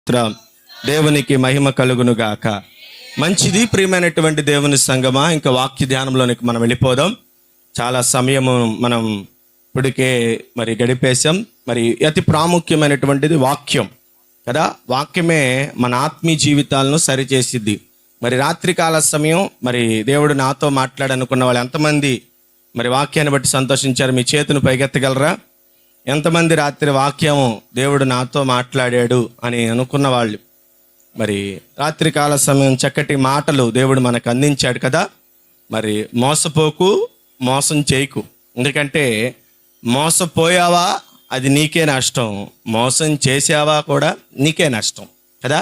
స్తోత్రం. దేవునికి మహిమ కలుగును గాక. మంచిది ప్రియమైనటువంటి దేవుని సంగమా, ఇంకా వాక్య ధ్యానంలోనికి మనం వెళ్ళిపోదాం. చాలా సమయము మనం ఇప్పటికే గడిపేశాం. అతి ప్రాముఖ్యమైనటువంటిది వాక్యం కదా. వాక్యమే మన ఆత్మీయ జీవితాలను సరిచేసిద్ది. రాత్రికాల సమయం దేవుడు నాతో మాట్లాడనుకున్న వాళ్ళు ఎంతమంది వాక్యాన్ని బట్టి సంతోషించారు? మీ చేతును పైకెత్తగలరా? ఎంతమంది రాత్రి వాక్యము దేవుడు నాతో మాట్లాడాడు అని అనుకున్న వాళ్ళు? రాత్రికాల సమయం చక్కటి మాటలు దేవుడు మనకు అందించాడు కదా. మోసపోకు, మోసం చేయకు. ఎందుకంటే మోసపోయావా అది నీకే నష్టం, మోసం చేసావా కూడా నీకే నష్టం కదా.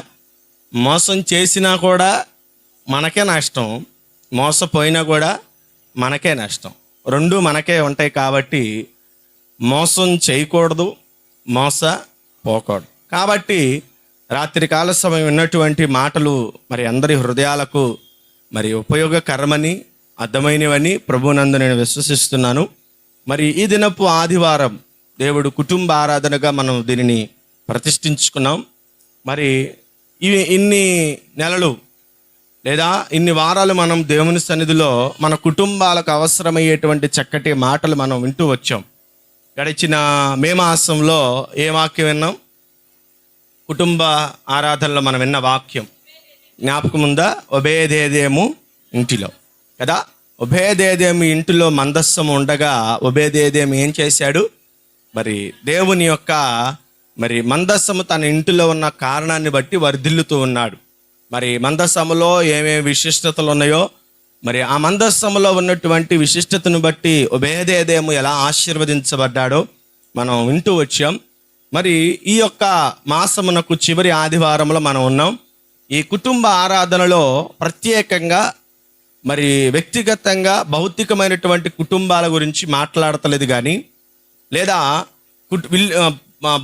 మోసం చేసినా కూడా మనకే నష్టం, మోసపోయినా కూడా మనకే నష్టం. రెండు మనకే ఉంటాయి. కాబట్టి మోసం చేయకూడదు, మోసపోకూడదు. కాబట్టి రాత్రికాల సమయం ఉన్నటువంటి మాటలు అందరి హృదయాలకు ఉపయోగకరమని, అర్థమైనవని ప్రభువునందు నేను విశ్వసిస్తున్నాను. ఈ దినపు ఆదివారం దేవుడు కుటుంబ ఆరాధనగా మనం దీనిని ప్రతిష్ఠించుకున్నాం. ఇన్ని నెలలు లేదా ఇన్ని వారాలు మనం దేవుని సన్నిధిలో మన కుటుంబాలకు అవసరమయ్యేటువంటి చక్కటి మాటలు మనం వింటూ వచ్చాం. గడిచిన మే మాసంలో ఏ వాక్యం విన్నాం? కుటుంబ ఆరాధనలో మనం విన్న వాక్యం జ్ఞాపకం ఉందా? ఒబేదేదేము ఇంటిలో కదా. ఒబేదేదేము ఇంటిలో మందస్సము ఉండగా ఒబేదేదేము ఏం చేశాడు? దేవుని యొక్క మందస్సము తన ఇంటిలో ఉన్న కారణాన్ని బట్టి వర్ధిల్లుతూ ఉన్నాడు. మందస్సములో ఏమేమి విశిష్టతలు ఉన్నాయో ఆ మందస్సములో ఉన్నటువంటి విశిష్టతను బట్టి ఒబేదేదేము ఎలా ఆశీర్వదించబడ్డాడో మనం వింటూ వచ్చాం. ఈ యొక్క మాసమునకు చివరి ఆదివారంలో మనం ఉన్నాం. ఈ కుటుంబ ఆరాధనలో ప్రత్యేకంగా వ్యక్తిగతంగా భౌతికమైనటువంటి కుటుంబాల గురించి మాట్లాడతలేదు కానీ, లేదా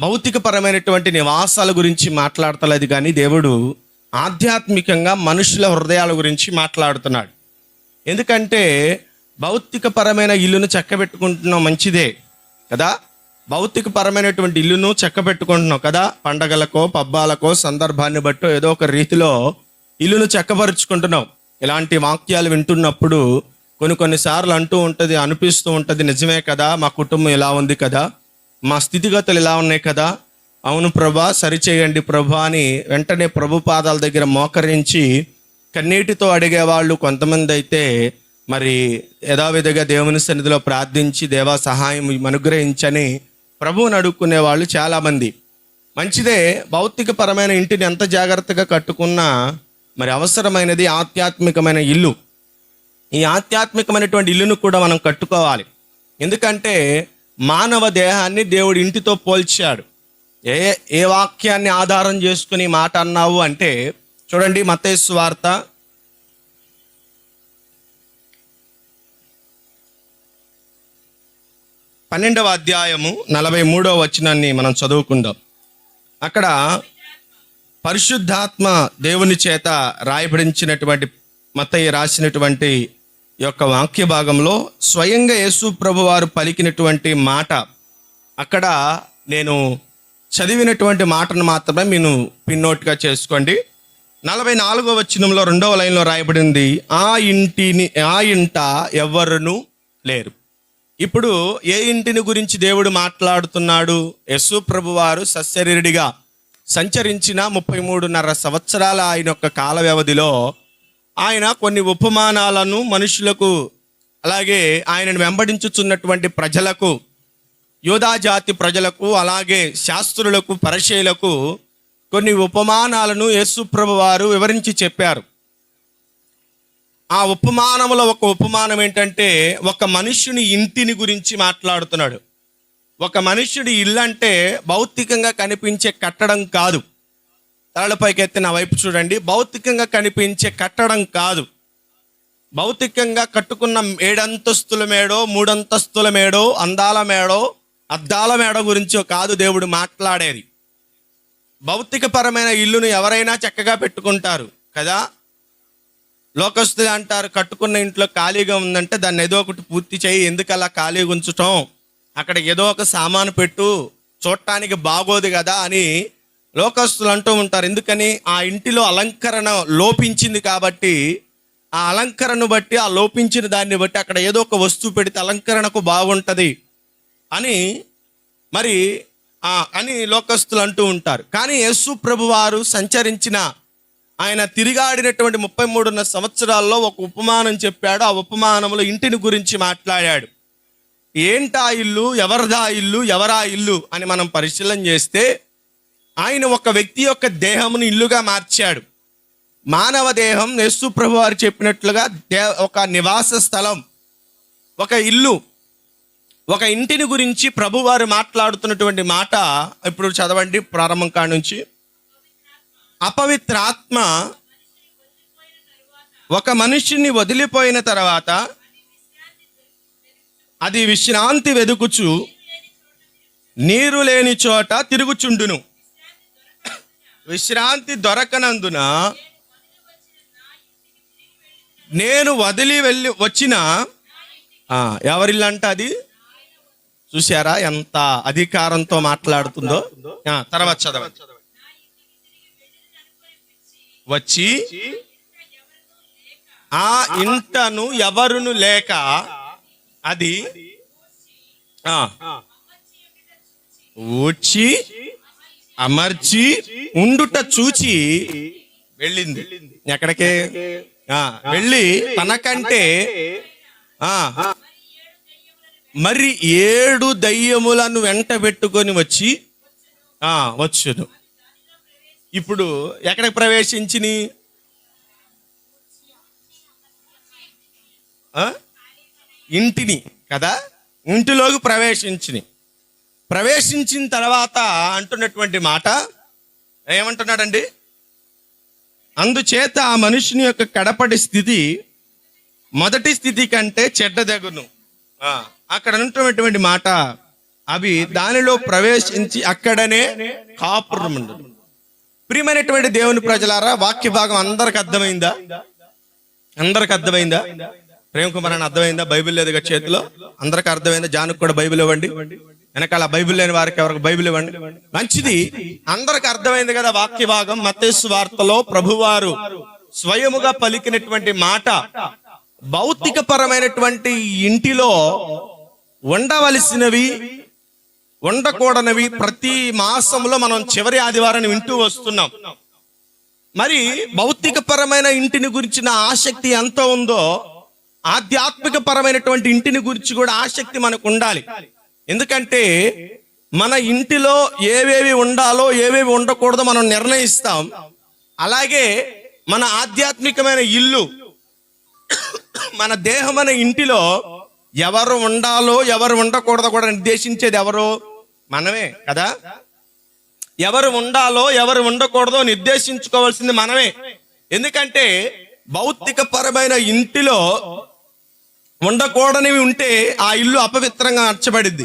భౌతికపరమైనటువంటి నివాసాల గురించి మాట్లాడతలేదు కానీ, దేవుడు ఆధ్యాత్మికంగా మనుషుల హృదయాల గురించి మాట్లాడుతున్నాడు. ఎందుకంటే భౌతికపరమైన ఇల్లును చక్కబెట్టుకుంటున్నాం, మంచిదే కదా. భౌతికపరమైనటువంటి ఇల్లును చక్కబెట్టుకుంటున్నాం కదా. పండగలకో పబ్బాలకో సందర్భాన్ని బట్టో ఏదో ఒక రీతిలో ఇల్లును చక్కపరుచుకుంటున్నాం. ఇలాంటి వాక్యాలు వింటున్నప్పుడు కొన్నిసార్లు అనిపిస్తూ ఉంటుంది, నిజమే కదా, మా కుటుంబం ఇలా ఉంది కదా, మా స్థితిగతులు ఇలా ఉన్నాయి కదా, అవును ప్రభా సరిచేయండి ప్రభా అని వెంటనే ప్రభు పాదాల దగ్గర మోకరించి కన్నీటితో అడిగేవాళ్ళు కొంతమంది అయితే యథావిధిగా దేవుని సన్నిధిలో ప్రార్థించి దేవా సహాయం అనుగ్రహించని ప్రభువుని అడుక్కునే వాళ్ళు చాలామంది. మంచిదే, భౌతికపరమైన ఇంటిని ఎంత జాగ్రత్తగా కట్టుకున్నా అవసరమైనది ఆధ్యాత్మికమైన ఇల్లు. ఈ ఆధ్యాత్మికమైనటువంటి ఇల్లును కూడా మనం కట్టుకోవాలి. ఎందుకంటే మానవ దేహాన్ని దేవుడు ఇంటితో పోల్చాడు. ఏ వాక్యాన్ని ఆధారం చేసుకుని మాట అన్నావు అంటే చూడండి, మత్తయి సువార్త 12వ అధ్యాయము 43వ వచనాన్ని మనం చదువుకుందాం. అక్కడ పరిశుద్ధాత్మ దేవుని చేత రాయబడించినటువంటి మత్తయి రాసినటువంటి యొక్క వాక్య భాగంలో స్వయంగా యేసు ప్రభు వారు పలికినటువంటి మాట, అక్కడ నేను చదివినటువంటి మాటను మాత్రమే మీరు పిన్నోట్గా చేసుకోండి. 44వ వచనంలో 2వ లైన్లో రాయబడింది, ఆ ఇంట ఎవ్వరునూ లేరు. ఇప్పుడు ఏ ఇంటిని గురించి దేవుడు మాట్లాడుతున్నాడు? యేసు ప్రభు వారు సశరీరుడిగా సంచరించిన 33.5 సంవత్సరాల ఆయన యొక్క కాల వ్యవధిలో ఆయన కొన్ని ఉపమానాలను మనుషులకు, అలాగే ఆయనను వెంబడించుచున్నటువంటి ప్రజలకు, యూదా జాతి ప్రజలకు, అలాగే శాస్త్రులకు, పరిసయ్యులకు కొన్ని ఉపమానాలను యేసు ప్రభు వారు వివరించి చెప్పారు. ఆ ఉపమానంలో ఒక ఉపమానం ఏంటంటే ఒక మనుష్యుని ఇంటిని గురించి మాట్లాడుతున్నాడు. ఒక మనుష్యుడి ఇల్లు అంటే భౌతికంగా కనిపించే కట్టడం కాదు. తలపైకి ఎత్తి నా వైపు చూడండి. భౌతికంగా కనిపించే కట్టడం కాదు. భౌతికంగా కట్టుకున్న 7 అంతస్తుల మేడో, 3 అంతస్తుల మేడో, అందాల మేడో, అద్దాల మేడ గురించో కాదు దేవుడు మాట్లాడేది. భౌతికపరమైన ఇల్లును ఎవరైనా చక్కగా పెట్టుకుంటారు కదా. లోకస్తులు అంటారు, కట్టుకున్న ఇంట్లో ఖాళీగా ఉందంటే దాన్ని ఏదో ఒకటి పూర్తి చేయి, ఎందుకు అలా ఖాళీగా ఉంచటం, అక్కడ ఏదో ఒక సామాను పెట్టు, చూడటానికి బాగోదు కదా అని లోకస్తులు అంటూ ఉంటారు, ఎందుకని ఆ ఇంటిలో అలంకరణ లోపించింది కాబట్టి ఆ అలంకరణను బట్టి, ఆ లోపించిన దాన్ని బట్టి అక్కడ ఏదో ఒక వస్తువు పెడితే అలంకరణకు బాగుంటుంది అని మరి అని లోకస్తులు అంటూ ఉంటారు. కానీ యేసు ప్రభు వారు సంచరించిన, ఆయన తిరిగాడినటువంటి 33 సంవత్సరాల్లో ఒక ఉపమానం చెప్పాడు. ఆ ఉపమానంలో ఇంటిని గురించి మాట్లాడాడు. ఏంటా ఇల్లు, ఎవరిదా ఇల్లు, ఎవరా ఇల్లు అని మనం పరిశీలన చేస్తే ఆయన ఒక వ్యక్తి యొక్క దేహమును ఇల్లుగా మార్చాడు. మానవ దేహం యేసు ప్రభు వారు చెప్పినట్లుగా ఒక నివాస స్థలం, ఒక ఇల్లు, ఒక ఇంటిని గురించి ప్రభువారు మాట్లాడుతున్నటువంటి మాట ఇప్పుడు చదవండి ప్రారంభం కాడ నుంచి. అపవిత్రాత్మ ఒక మనిషిని వదిలిపోయిన తర్వాత అది విశ్రాంతి వెదుకుచు నీరు లేని చోట తిరుగుచుండును. విశ్రాంతి దొరకనందున నేను వదిలి వచ్చిన ఎవరిల్లు అంట అది. చూసారా ఎంత అధికారంతో మాట్లాడుతుందో. తర్వాత చదవండి. వచ్చి ఆ ఇంటను ఎవరును లేక అది ఊడ్చి అమర్చి ఉండుట చూచి వెళ్ళింది. ఎక్కడికి వెళ్ళి తనకంటే మరి 7 దయ్యములను వెంట పెట్టుకొని వచ్చును. ఇప్పుడు ఎక్కడికి ప్రవేశించిని? ఇంటిని కదా, ఇంటిలోకి ప్రవేశించిన తర్వాత అంటున్నటువంటి మాట ఏమంటున్నాడండి? అందుచేత ఆ మనుషుని యొక్క కడపటి స్థితి మొదటి స్థితి కంటే చెడ్డదగును. అక్కడ ఉన్నటువంటి మాట, అవి దానిలో ప్రవేశించి అక్కడనే కాపురముండును. ప్రియమైనటువంటి దేవుని ప్రజలారా, వాక్య భాగం అందరికి అర్థమైందా? అందరికి అర్థమైందా? ప్రేమ కుమార్ అని అర్థమైందా? బైబిల్ లేదుగా చేతిలో, అందరికి అర్థమైందా? జానుకు కూడా బైబిల్ ఇవ్వండి. వెనకాల బైబిల్ లేని వారికి ఎవరికి బైబిల్ ఇవ్వండి. మంచిది, అందరికి అర్థమైంది కదా వాక్య భాగం. మత్తయి సువార్తలో ప్రభువారు స్వయముగా పలికినటువంటి మాట, భౌతిక పరమైనటువంటి ఇంటిలో ఉండవలసినవి, ఉండకూడనివి ప్రతి మాసంలో మనం చివరి ఆదివారాన్ని వింటూ వస్తున్నాం. మరి భౌతిక పరమైన ఇంటిని గురించిన ఆసక్తి ఎంత ఉందో, ఆధ్యాత్మిక పరమైనటువంటి ఇంటిని గురించి కూడా ఆసక్తి మనకు ఉండాలి. ఎందుకంటే మన ఇంటిలో ఏవేవి ఉండాలో ఏవేవి ఉండకూడదో మనం నిర్ణయిస్తాం. అలాగే మన ఆధ్యాత్మికమైన ఇల్లు, మన దేహం అనే ఇంటిలో ఎవరు ఉండాలో ఎవరు ఉండకూడదో కూడా నిర్దేశించేది ఎవరు? మనమే కదా. ఎవరు ఉండాలో ఎవరు ఉండకూడదో నిర్దేశించుకోవాల్సింది మనమే. ఎందుకంటే భౌతిక పరమైన ఇంటిలో ఉండకూడనివి ఉంటే ఆ ఇల్లు అపవిత్రంగా మార్చబడిద్ది,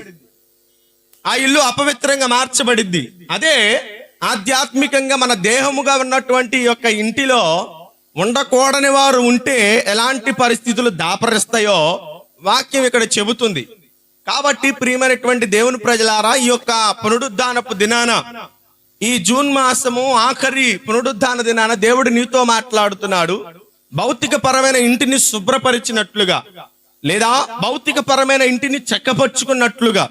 ఆ ఇల్లు అపవిత్రంగా మార్చబడిద్ది. అదే ఆధ్యాత్మికంగా మన దేహముగా ఉన్నటువంటి యొక్క ఇంటిలో ఉండకూడని వారు ఉంటే ఎలాంటి పరిస్థితులు దాపరిస్తాయో వాక్యం ఇక్కడ చెబుతుంది. కాబట్టి ప్రియమైనటువంటి దేవుని ప్రజలారా, ఈ యొక్క పునరుద్ధానపు దినాన, ఈ జూన్ మాసము ఆఖరి పునరుద్ధాన దినాన దేవుడు నీతో మాట్లాడుతున్నాడు. భౌతిక పరమైన ఇంటిని శుభ్రపరిచినట్లుగా, లేదా భౌతిక పరమైన ఇంటిని చక్కపరుచుకున్నట్లుగా,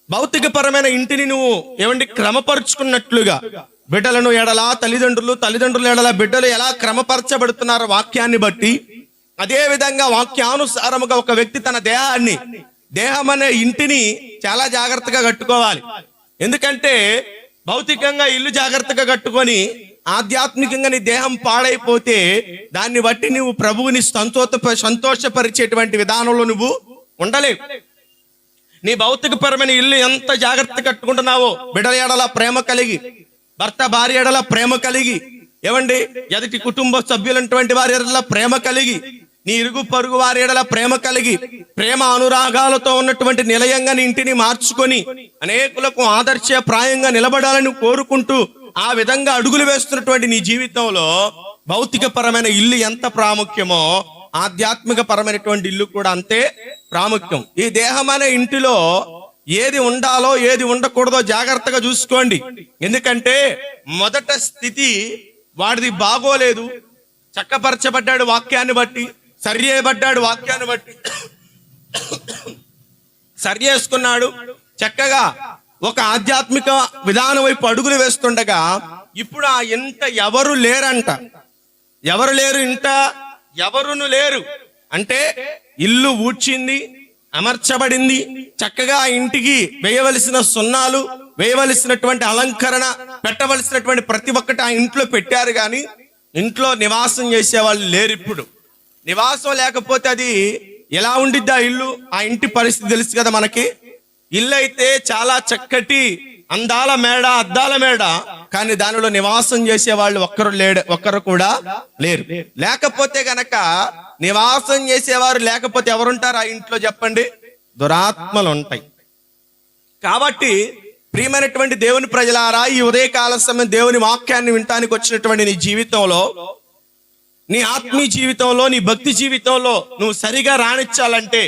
భౌతిక పరమైన ఇంటిని నువ్వు క్రమపరుచుకున్నట్లుగా, బిడ్డలను ఎడలా తల్లిదండ్రుల ఎడలా బిడ్డలు ఎలా క్రమపరచబడుతున్నారో వాక్యాన్ని బట్టి, అదే విధంగా వాక్యానుసారముగా ఒక వ్యక్తి తన దేహం అనే ఇంటిని చాలా జాగ్రత్తగా కట్టుకోవాలి. ఎందుకంటే భౌతికంగా ఇల్లు జాగ్రత్తగా కట్టుకొని ఆధ్యాత్మికంగా నీ దేహం పాడైపోతే దాన్ని బట్టి నువ్వు ప్రభువుని సంతోషపరిచేటువంటి విధానంలో నువ్వు ఉండలేవు. నీ భౌతిక పరమైన ఇల్లు ఎంత జాగ్రత్త కట్టుకుంటున్నావో, బిడ్డల ఎడల ప్రేమ కలిగి, భర్త భార్య ఎడల ప్రేమ కలిగి, ఎదుటి కుటుంబ సభ్యులైనటువంటి వారి ఎడల ప్రేమ కలిగి, నీ ఇరుగు పరుగు వారి ఎడల ప్రేమ కలిగి, ప్రేమ అనురాగాలతో ఉన్నటువంటి నిలయంగా నీ ఇంటిని మార్చుకొని అనేకులకు ఆదర్శప్రాయంగా నిలబడాలని కోరుకుంటూ ఆ విధంగా అడుగులు వేస్తున్నటువంటి నీ జీవితంలో భౌతిక పరమైన ఇల్లు ఎంత ప్రాముఖ్యమో ఆధ్యాత్మిక పరమైనటువంటి ఇల్లు కూడా అంతే ప్రాముఖ్యం. ఈ దేహం అనే ఇంటిలో ఏది ఉండాలో ఏది ఉండకూడదో జాగ్రత్తగా చూసుకోండి. ఎందుకంటే మొదట స్థితి వాడిది బాగోలేదు, చక్కపరచబడ్డాడు వాక్యాన్ని బట్టి, సరి చేయబడ్డాడు వాక్యాన్ని బట్టి, సరి చేసుకున్నాడు, చక్కగా ఒక ఆధ్యాత్మిక విధానం వైపు అడుగులు వేస్తుండగా ఇప్పుడు ఆ ఇంట ఎవరు లేరంట. ఎవరు లేరు ఇంట? ఎవరును లేరు అంటే ఇల్లు ఊడ్చింది, అమర్చబడింది, చక్కగా ఆ ఇంటికి వేయవలసిన సున్నాలు, వేయవలసినటువంటి అలంకరణ, పెట్టవలసినటువంటి ప్రతి ఒక్కటి ఆ ఇంట్లో పెట్టారు, కానీ ఇంట్లో నివాసం చేసేవాళ్ళు లేరు. ఇప్పుడు నివాసం లేకపోతే అది ఎలా ఉండిద్ది ఆ ఇల్లు? ఆ ఇంటి పరిస్థితి తెలుసు కదా మనకి. ఇల్లు అయితే చాలా చక్కటి అందాల మేడ, అద్దాల మేడ, కానీ దానిలో నివాసం చేసే వాళ్ళు ఒక్కరు కూడా లేరు. లేకపోతే గనక నివాసం చేసేవారు లేకపోతే ఎవరుంటారు ఆ ఇంట్లో చెప్పండి? దురాత్మలు ఉంటాయి. కాబట్టి ప్రియమైనటువంటి దేవుని ప్రజలారా, ఈ ఉదయకాల సమయం దేవుని వాక్యాన్ని వినటానికి వచ్చినటువంటి నీ జీవితంలో, నీ ఆత్మీయ జీవితంలో, నీ భక్తి జీవితంలో నువ్వు సరిగా రాణించాలంటే,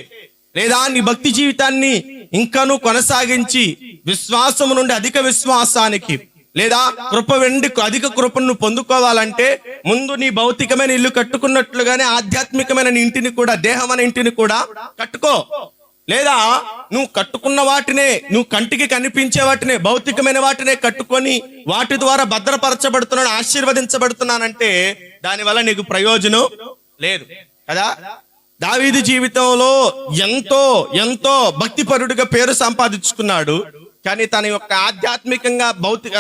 లేదా నీ భక్తి జీవితాన్ని ఇంకాను కొనసాగించి విశ్వాసము నుండి అధిక విశ్వాసానికి, లేదా కృప వెండి అధిక కృపను పొందుకోవాలంటే ముందు నీ భౌతికమైన ఇల్లు కట్టుకున్నట్లుగానే ఆధ్యాత్మికమైన నీ ఇంటిని కూడా, దేహం అనే ఇంటిని కూడా కట్టుకో. లేదా నువ్వు కట్టుకున్న వాటినే, నువ్వు కంటికి కనిపించే వాటినే, భౌతికమైన వాటినే కట్టుకొని వాటి ద్వారా భద్రపరచబడుతున్నాను, ఆశీర్వదించబడుతున్నానంటే దానివల్ల నీకు ప్రయోజనం లేదు కదా. దావీదు జీవితంలో ఎంతో ఎంతో భక్తిపరుడిగా పేరు సంపాదించుకున్నాడు, కానీ తన యొక్క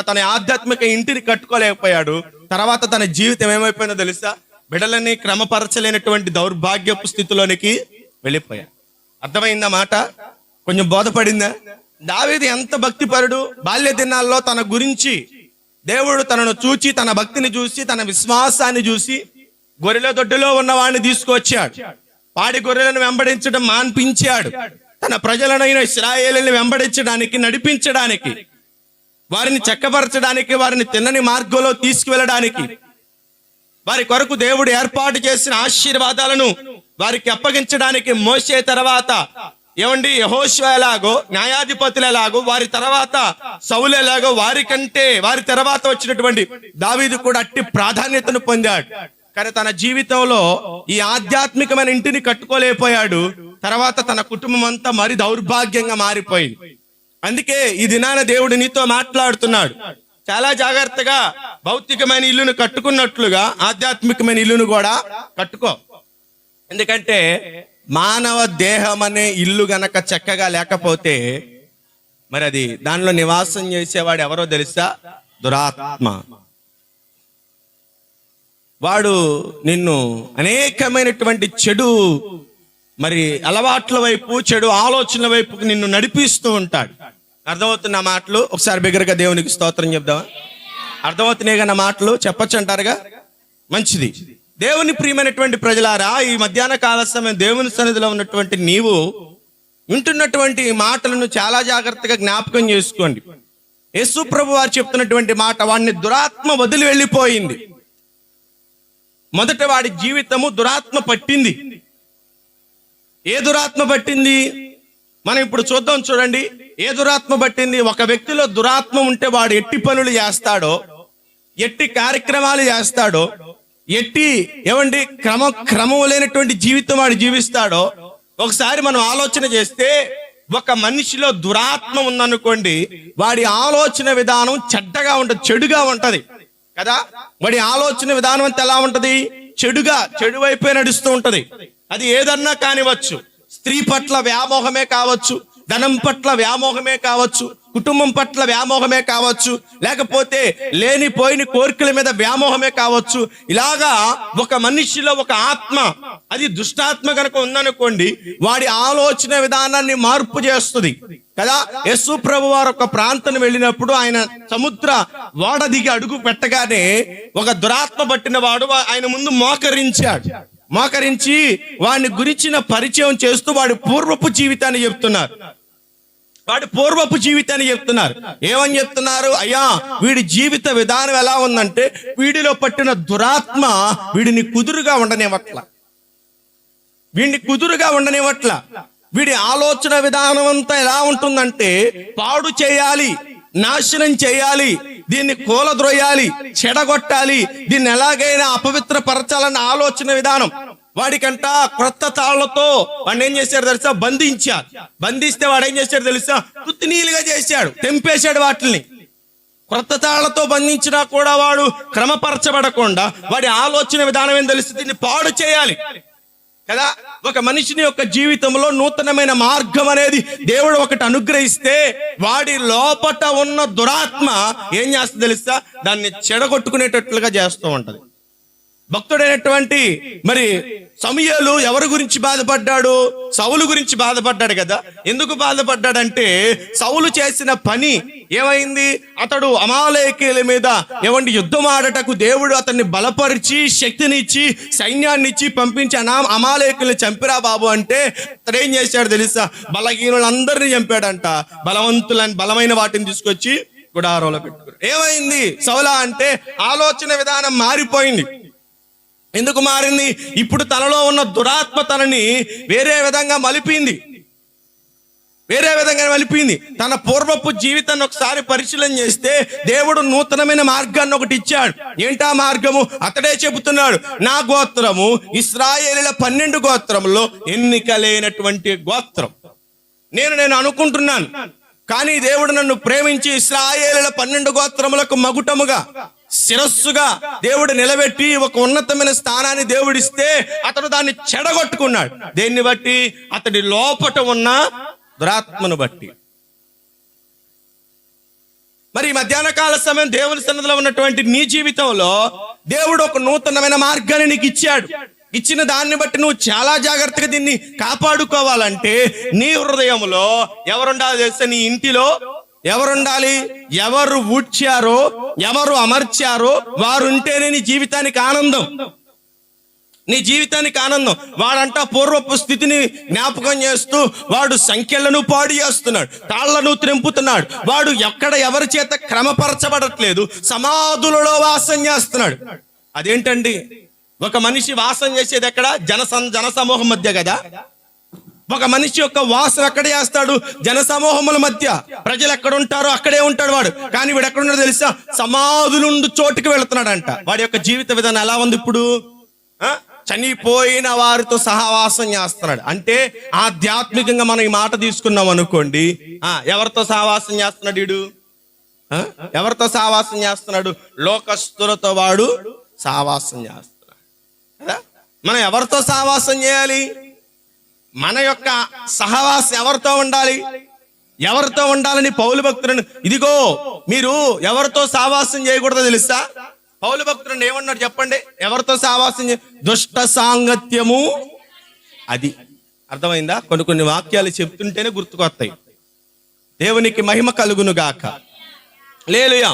తన ఆధ్యాత్మిక ఇంటిని కట్టుకోలేకపోయాడు. తర్వాత తన జీవితం ఏమైపోయిందో తెలుసా? బిడ్డలని క్రమపరచలేనటువంటి దౌర్భాగ్యపు స్థితిలోనికి వెళ్ళిపోయాడు. అర్థమైందా మాట? కొంచెం బోధపడిందా? దావీదు ఎంత భక్తిపరుడు! బాల్య దినాల్లో తన గురించి దేవుడు తనను చూచి, తన భక్తిని చూసి, తన విశ్వాసాన్ని చూసి గొర్రెల దొడ్డిలో ఉన్న వాడిని తీసుకొచ్చాడు. పాడి గొర్రెలను వెంబడించడం మాన్పించాడు. తన ప్రజలనైన ఇశ్రాయేలుని వెంబడించడానికి, నడిపించడానికి, వారిని చక్కపరచడానికి, వారిని తిన్నని మార్గంలో తీసుకువెళ్ళడానికి, వారి కొరకు దేవుడు ఏర్పాటు చేసిన ఆశీర్వాదాలను వారికి అప్పగించడానికి మోసే తర్వాత ఏమండి యెహోషువ ఎలాగో, న్యాయాధిపతులు ఎలాగో, వారి తర్వాత సౌలు ఎలాగో, వారి తర్వాత వచ్చినటువంటి దావీదు కూడా అట్టి ప్రాధాన్యతను పొందాడు. కానీ తన జీవితంలో ఈ ఆధ్యాత్మికమైన ఇంటిని కట్టుకోలేకపోయాడు. తర్వాత తన కుటుంబం అంతా మరి దౌర్భాగ్యంగా మారిపోయింది. అందుకే ఈ దినాన దేవుడు నీతో మాట్లాడుతున్నాడు. చాలా జాగ్రత్తగా భౌతికమైన ఇల్లును కట్టుకున్నట్లుగా ఆధ్యాత్మికమైన ఇల్లును కూడా కట్టుకో. ఎందుకంటే మానవ దేహం అనే ఇల్లు గనక చక్కగా లేకపోతే మరి అది దానిలో నివాసం చేసేవాడు ఎవరో తెలుసా? దురాత్మ. వాడు నిన్ను అనేకమైనటువంటి చెడు మరి అలవాట్ల వైపు, చెడు ఆలోచనల వైపు నిన్ను నడిపిస్తూ ఉంటాడు. అర్థమవుతున్న మాటలు? ఒకసారి బిగ్గరగా దేవునికి స్తోత్రం చెప్దామా? అర్థమవుతున్నాయి కదా మాటలు? చెప్పచ్చు అంటారుగా? మంచిది. దేవుని ప్రియమైనటువంటి ప్రజలారా, ఈ మధ్యాహ్న కాల సమయం దేవుని సన్నిధిలో ఉన్నటువంటి నీవు వింటున్నటువంటి మాటలను చాలా జాగ్రత్తగా జ్ఞాపకం చేసుకోండి. యేసు ప్రభు వారు చెప్తున్నటువంటి మాట, వాడిని దురాత్మ వదిలి వెళ్ళిపోయింది. మొదట వాడి జీవితము దురాత్మ పట్టింది. ఏ దురాత్మ పట్టింది మనం ఇప్పుడు చూద్దాం. చూడండి, ఏ దురాత్మ పట్టింది. ఒక వ్యక్తిలో దురాత్మ ఉంటే వాడు ఎట్టి పనులు చేస్తాడో, ఎట్టి కార్యక్రమాలు చేస్తాడో, ఎట్టి క్రమం లేనటువంటి జీవితం వాడు జీవిస్తాడో ఒకసారి మనం ఆలోచన చేస్తే, ఒక మనిషిలో దురాత్మ ఉందనుకోండి, వాడి ఆలోచన విధానం చెడ్డగా ఉంటది, చెడుగా ఉంటది కదా. వాడి ఆలోచన విధానం అంతా ఎలా ఉంటది? చెడు వైపే నడుస్తూ ఉంటది. అది ఏదన్నా కానివచ్చు. స్త్రీ పట్ల వ్యామోహమే కావచ్చు, ధనం పట్ల వ్యామోహమే కావచ్చు, కుటుంబం పట్ల వ్యామోహమే కావచ్చు, లేకపోతే లేనిపోయిన కోరికల మీద వ్యామోహమే కావచ్చు. ఇలాగా ఒక మనిషిలో ఒక ఆత్మ, అది దుష్టాత్మ కనుక ఉందనుకోండి, వాడి ఆలోచన విధానాన్ని మార్పు చేస్తుంది కదా. యేసు ప్రభు వారు ఒక ప్రాంతం వెళ్ళినప్పుడు ఆయన సముద్ర ఓడ దిగి అడుగు పెట్టగానే ఒక దురాత్మ పట్టిన వాడు ఆయన ముందు మోకరించి వాడిని గురించిన పరిచయం చేస్తూ వాడి పూర్వపు జీవితాన్ని చెప్తున్నారు. ఏమని చెప్తున్నారు? అయ్యా, వీడి జీవిత విధానం ఎలా ఉందంటే, వీడిలో పట్టిన దురాత్మ వీడిని కుదురుగా ఉండనివ్వట్ల. వీడి ఆలోచన విధానం అంతా ఎలా ఉంటుందంటే పాడు చేయాలి, నాశనం చేయాలి, దీన్ని కూలద్రోయాలి, చెడగొట్టాలి, దీన్ని ఎలాగైనా అపవిత్రపరచాలన్న ఆలోచన విధానం. వాడికంట క్రొత్త తాళ్లతో వాడిని ఏం చేశాడు తెలుసా? బంధించారు. బంధిస్తే వాడు ఏం చేశాడు తెలుసా? తుత్తినీలుగా చేశాడు, తెంపేశాడు వాటిని. క్రొత్త తాళ్లతో బంధించినా కూడా వాడు క్రమపరచబడకుండా వాడి ఆలోచన విధానం ఏం తెలుస్తుంది? దీన్ని పాడు చేయాలి కదా. ఒక మనిషిని యొక్క జీవితంలో నూతనమైన మార్గం అనేది దేవుడు ఒకటి అనుగ్రహిస్తే వాడి లోపట ఉన్న దురాత్మ ఏం చేస్తుంది తెలుసా? దాన్ని చెడగొట్టుకునేటట్లుగా చేస్తూ ఉంటది. భక్తుడైనటువంటి మరి సమూయేలు ఎవరి గురించి బాధపడ్డాడు? సౌలు గురించి బాధపడ్డాడు కదా. ఎందుకు బాధపడ్డాడంటే సౌలు చేసిన పని ఏమైంది? అతడు అమాలేకీయుల మీద యుద్ధం ఆడటకు దేవుడు అతన్ని బలపరిచి శక్తినిచ్చి సైన్యాన్ని ఇచ్చి పంపించి అమాలేకీయులు చంపిరా బాబు అంటే అతడు ఏం చేశాడు తెలుసా? బలహీనులందరినీ చంపాడంట. బలమైన వాటిని తీసుకొచ్చి గుడారంలో పెట్టుకున్నాడు. ఏమైంది సౌలా అంటే ఆలోచన విధానం మారిపోయింది. ఎందుకు మారింది? ఇప్పుడు తనలో ఉన్న దురాత్మ తనని వేరే విధంగా మలిపింది. తన పూర్వపు జీవితాన్ని ఒకసారి పరిశీలన చేస్తే దేవుడు నూతనమైన మార్గాన్ని ఒకటి ఇచ్చాడు. ఏంటా మార్గము? అతడే చెబుతున్నాడు, నా గోత్రము ఇశ్రాయేలీయుల 12 గోత్రములో ఎన్నికలేనటువంటి గోత్రం. నేను అనుకుంటున్నాను, కానీ దేవుడు నన్ను ప్రేమించి ఇశ్రాయేలీయుల 12 గోత్రములకు మగుటముగా శిరస్సుగా దేవుడు నిలబెట్టి ఒక ఉన్నతమైన స్థానాన్ని దేవుడిస్తే అతడు దాన్ని చెడగొట్టుకున్నాడు. దేన్ని బట్టి? అతడి లోపట ఉన్న దురాత్మను బట్టి. మరి మధ్యాహ్న కాల సమయం దేవుని సన్నిధిలో ఉన్నటువంటి నీ జీవితంలో దేవుడు ఒక నూతనమైన మార్గాన్ని నీకు ఇచ్చాడు. ఇచ్చిన దాన్ని బట్టి నువ్వు చాలా జాగ్రత్తగా దీన్ని కాపాడుకోవాలంటే నీ హృదయంలో ఎవరుండాలి తెలుసా? నీ ఇంటిలో ఎవరుండాలి? ఎవరు ఊడ్చారో, ఎవరు అమర్చారో వారుంటేనే నీ జీవితానికి ఆనందం. వాడంట పూర్వపు స్థితిని జ్ఞాపకం చేస్తూ వాడు సంఖ్యలను పాడు చేస్తున్నాడు, తాళ్లను త్రెంపుతున్నాడు. వాడు ఎక్కడ ఎవరి చేత క్రమపరచబడట్లేదు, సమాధులలో వాసం చేస్తున్నాడు. అదేంటండి? ఒక మనిషి వాసం చేసేది ఎక్కడ? జనసమూహం మధ్య కదా. ఒక మనిషి యొక్క వాసం ఎక్కడ చేస్తాడు? జనసమూహముల మధ్య. ప్రజలు ఎక్కడ ఉంటారో అక్కడే ఉంటాడు వాడు. కానీ వీడు ఎక్కడ ఉన్నాడో తెలుసా? సమాధులుండు చోటుకి వెళుతున్నాడంట. వాడి యొక్క జీవిత విధానం ఎలా ఉంది ఇప్పుడు? చనిపోయిన వారితో సహవాసం చేస్తున్నాడు. అంటే ఆధ్యాత్మికంగా మనం ఈ మాట తీసుకున్నాం అనుకోండి, ఎవరితో సహవాసం చేస్తున్నాడు వీడు? ఎవరితో సహవాసం చేస్తున్నాడు? లోకస్తులతో వాడు సహవాసం చేస్తున్నాడు కదా. మనం ఎవరితో సహవాసం చేయాలి? మన యొక్క సహవాసం ఎవరితో ఉండాలి? ఎవరితో ఉండాలని పౌలు భక్తులను, ఇదిగో మీరు ఎవరితో సహవాసం చేయకూడదో తెలుసా? పౌలు భక్తులను ఏమన్నాడు చెప్పండి? ఎవరితో సహవాసం దుష్ట సాంగత్యము. అది అర్థమైందా? కొన్ని వాక్యాలు చెప్తుంటేనే గుర్తుకొస్తాయి. దేవునికి మహిమ కలుగును గాక. లేలుయా.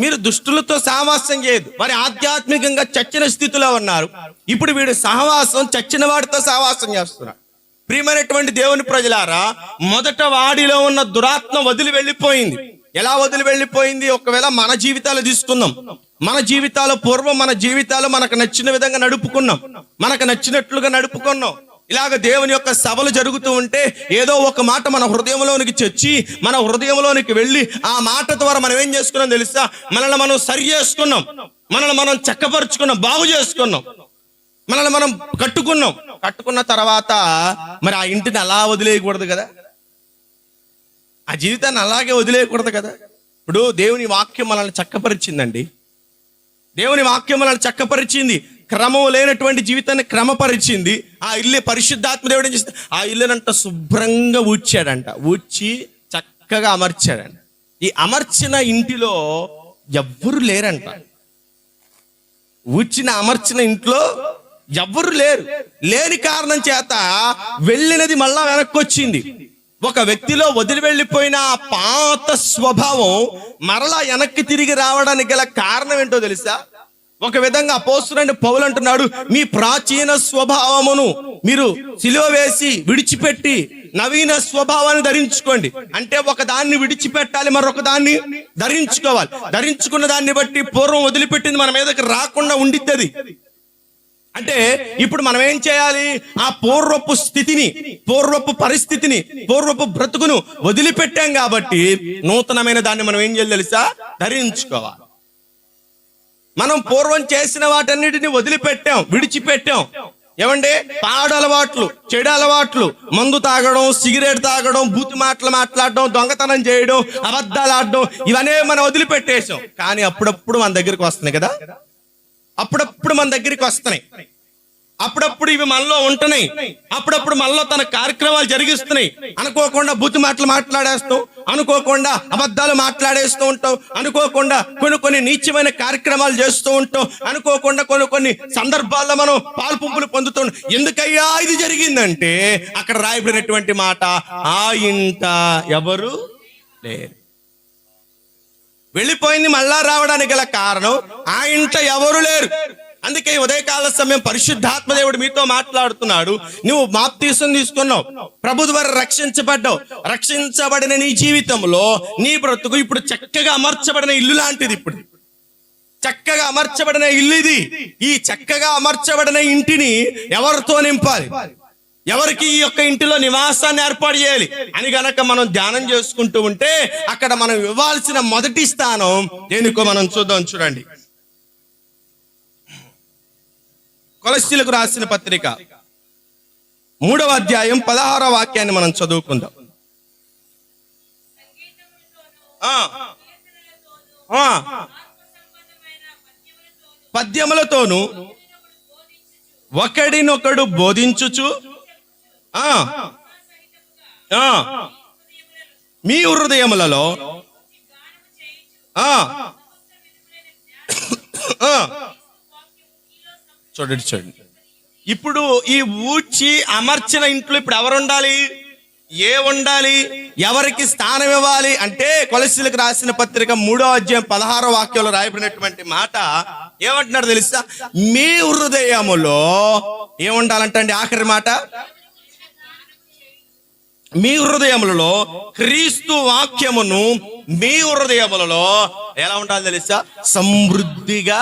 మీరు దుష్టులతో సహవాసం చేయదు. వారి ఆధ్యాత్మికంగా చచ్చిన స్థితిలో ఉన్నారు. ఇప్పుడు వీడు సహవాసం చచ్చిన వాడితో సహవాసం చేస్తున్నాడు. ప్రియమైనటువంటి దేవుని ప్రజలారా, మొదట వాడిలో ఉన్న దురాత్మ వదిలి వెళ్ళిపోయింది. ఎలా వదిలి వెళ్ళిపోయింది? ఒకవేళ మన జీవితాలు తీసుకుందాం. మన జీవితాలు పూర్వం మన జీవితాలు మనకు నచ్చిన విధంగా నడుపుకున్నాం, మనకు నచ్చినట్లుగా నడుపుకున్నాం. ఇలాగ దేవుని యొక్క సభలు జరుగుతూ ఉంటే ఏదో ఒక మాట మన హృదయంలోనికి చొచ్చి మన హృదయంలోనికి వెళ్ళి ఆ మాట ద్వారా మనం ఏం చేసుకున్నాం తెలుసా? మనల్ని మనం సరి చేసుకున్నాం, మనల్ని మనం చక్కపరుచుకున్నాం, బాగు చేసుకున్నాం, మనల్ని మనం కట్టుకున్న తర్వాత మరి ఆ ఇంటిని అలా వదిలేయకూడదు కదా, ఆ జీవితాన్ని అలాగే వదిలేయకూడదు కదా. ఇప్పుడు దేవుని వాక్యం మనల్ని చక్కపరిచిందండి. దేవుని వాక్యం మనల్ని చక్కపరిచింది, క్రమం లేనటువంటి జీవితాన్ని క్రమపరిచింది. ఆ ఇల్లు పరిశుద్ధాత్మ దేవుడు ఏం చేస్తే ఆ ఇల్లునంట శుభ్రంగా ఊడ్చాడంట, ఊడ్చి చక్కగా అమర్చాడంట. ఈ అమర్చిన ఇంటిలో ఎవ్వరు లేరంట. అమర్చిన ఇంట్లో ఎవ్వరు లేని కారణం చేత వెళ్ళినది మళ్ళా వెనక్కి వచ్చింది. ఒక వ్యక్తిలో వదిలి వెళ్ళిపోయిన పాత స్వభావం మరలా వెనక్కి తిరిగి రావడానికి గల కారణం ఏంటో తెలుసా? ఒక విధంగా అపోస్తలుడైన పౌలు అంటున్నాడు, మీ ప్రాచీన స్వభావమును మీరు సిలువ వేసి విడిచిపెట్టి నవీన స్వభావాన్ని ధరించుకోండి. అంటే ఒక దాన్ని విడిచిపెట్టాలి, మరొక దాన్ని ధరించుకోవాలి. ధరించుకున్న దాన్ని బట్టి పూర్వం వదిలిపెట్టింది మన మీదకి రాకుండా ఉండిద్దది. అంటే ఇప్పుడు మనం ఏం చేయాలి? ఆ పూర్వపు స్థితిని, పూర్వపు పరిస్థితిని, పూర్వపు బ్రతుకును వదిలిపెట్టాం కాబట్టి నూతనమైన దాన్ని మనం ఏం చేయాలి తెలుసా? ధరించుకోవాలి. మనం పూర్వం చేసిన వాటన్నిటిని వదిలిపెట్టాం, విడిచిపెట్టాం. ఏమండి? పాడు అలవాట్లు, చెడు అలవాట్లు, మందు తాగడం, సిగరెట్ తాగడం, బూతు మాటలు మాట్లాడడం, దొంగతనం చేయడం, అబద్ధాలు ఆడడం, ఇవన్నీ మనం వదిలిపెట్టేసాం. కానీ అప్పుడప్పుడు మన దగ్గరికి వస్తున్నాయి కదా, అప్పుడప్పుడు మన దగ్గరికి వస్తున్నాయి, అప్పుడప్పుడు ఇవి మనలో ఉంటున్నాయి, అప్పుడప్పుడు మనలో తన కార్యక్రమాలు జరిగిస్తున్నాయి. అనుకోకుండా బూతు మాటలు మాట్లాడేస్తాం, అనుకోకుండా అబద్ధాలు మాట్లాడేస్తూ ఉంటాం, అనుకోకుండా కొన్ని నీచమైన కార్యక్రమాలు చేస్తూ ఉంటాం, అనుకోకుండా కొన్ని సందర్భాల్లో మనం పాల్పొంపులు పొందుతాం. ఎందుకయ్యా ఇది జరిగిందంటే అక్కడ రాయబడినటువంటి మాట, ఆ ఇంట ఎవరు లేరు. వెళ్ళిపోయింది మళ్ళా రావడానికి గల కారణం, ఆ ఇంట ఎవరు లేరు. అందుకే ఉదయకాల సమయం పరిశుద్ధాత్మ దేవుడు మీతో మాట్లాడుతున్నాడు. నువ్వు బాప్తీసం తీసుకున్నావు, ప్రభు ద్వారా రక్షించబడ్డావు. రక్షించబడిన నీ జీవితంలో నీ బ్రతుకు ఇప్పుడు చక్కగా అమర్చబడిన ఇల్లు లాంటిది. ఇప్పుడు చక్కగా అమర్చబడిన ఇల్లు ఇది. ఈ చక్కగా అమర్చబడిన ఇంటిని ఎవరితో నింపాలి, ఎవరికి ఈ యొక్క ఇంటిలో నివాసాన్ని ఏర్పాటు చేయాలి అని గనక మనం ధ్యానం చేసుకుంటూ ఉంటే అక్కడ మనం ఇవ్వాల్సిన మొదటి స్థానం దేనికో మనం చూద్దాం. చూడండి, కొలస్సీలకు రాసిన పత్రిక 3వ అధ్యాయం 16వ వాక్యాన్ని మనం చదువుకుందాం. పద్యములతోను ఒకడినొకడు బోధించుచు మీ హృదయములలో చూడండి. ఇప్పుడు ఈ ఊడ్చి అమర్చిన ఇంట్లో ఇప్పుడు ఎవరు ఉండాలి, ఏ ఉండాలి, ఎవరికి స్థానం ఇవ్వాలి అంటే కొలస్సీలకు రాసిన పత్రిక 3వ అధ్యాయం 16వ వాక్యంలో రాయబడినటువంటి మాట ఏమంటున్నారు తెలుసా? మీ హృదయములో ఏముండాలంటే అండి, ఆఖరి మాట, మీ హృదయములలో క్రీస్తు వాక్యమును మీ హృదయములలో ఎలా ఉండాలి తెలుసా? సమృద్ధిగా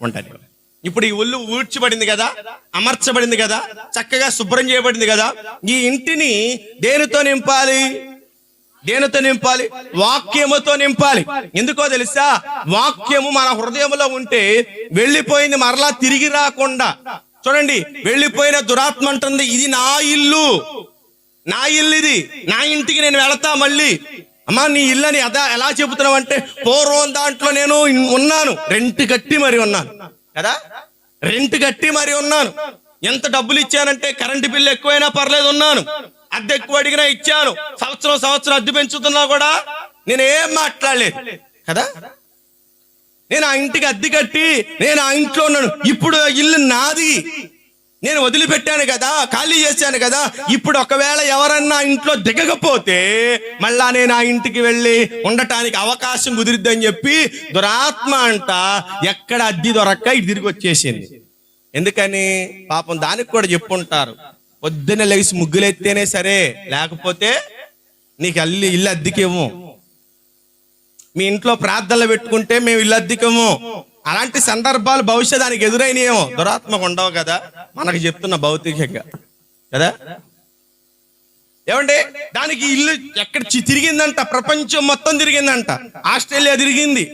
ఉండాలి. ఇప్పుడు ఈ ఒళ్ళు ఊడ్చబడింది కదా, అమర్చబడింది కదా, చక్కగా శుభ్రం చేయబడింది కదా. ఈ ఇంటిని దేనితో నింపాలి? దేనితో నింపాలి? వాక్యముతో నింపాలి. ఎందుకో తెలుసా? వాక్యము మన హృదయంలో ఉంటే వెళ్ళిపోయింది మరలా తిరిగి రాకుండా. చూడండి, వెళ్ళిపోయిన దురాత్మ అంటుంది, ఇది నా ఇల్లు, నా ఇల్లు, ఇది నా ఇంటికి నేను వెళతా మళ్ళీ. అమ్మా నీ ఇల్లని ఎలా చెబుతున్నావు అంటే, పూర్వం దాంట్లో నేను ఉన్నాను, రెంట్ కట్టి మరి ఉన్నాను కదా, రెంట్ కట్టి మరి ఉన్నాను. ఎంత డబ్బులు ఇచ్చానంటే కరెంటు బిల్లు ఎక్కువైనా పర్లేదు ఉన్నాను, అద్దె ఎక్కువ అడిగినా ఇచ్చాను, సంవత్సరం అద్దె పెంచుతున్నా కూడా నేను ఏం మాట్లాడలేదు కదా. నేను ఆ ఇంటికి అద్దె కట్టి నేను ఆ ఇంట్లో ఉన్నాను. ఇప్పుడు ఇల్లు నాది, నేను వదిలిపెట్టాను కదా, ఖాళీ చేశాను కదా. ఇప్పుడు ఒకవేళ ఎవరన్నా ఇంట్లో దిగకపోతే మళ్ళా నేను ఆ ఇంటికి వెళ్ళి ఉండటానికి అవకాశం కుదిరిద్దని చెప్పి దురాత్మ అంట ఎక్కడ అద్దె దొరక్క ఇటు తిరిగి వచ్చేసింది. ఎందుకని? పాపం దానికి కూడా చెప్పుంటారు, పొద్దున్న లెగిసి ముగ్గులెత్తేనే సరే, లేకపోతే నీకు ఇల్లు అద్దెకేమో, మీ ఇంట్లో ప్రార్థనలు పెట్టుకుంటే మేము ఇల్లు అద్దెకేమో. అలాంటి సందర్భాలు బహుశా దానికి ఎదురైనయేమో, దురాత్మకు ఉండవు కదా, మనకు చెప్తున్న భౌతికంగా కదా. ఏమంటే దానికి ఇల్లు ఎక్కడ తిరిగిందంట, ప్రపంచం మొత్తం తిరిగిందంట. ఆస్ట్రేలియా తిరిగింది,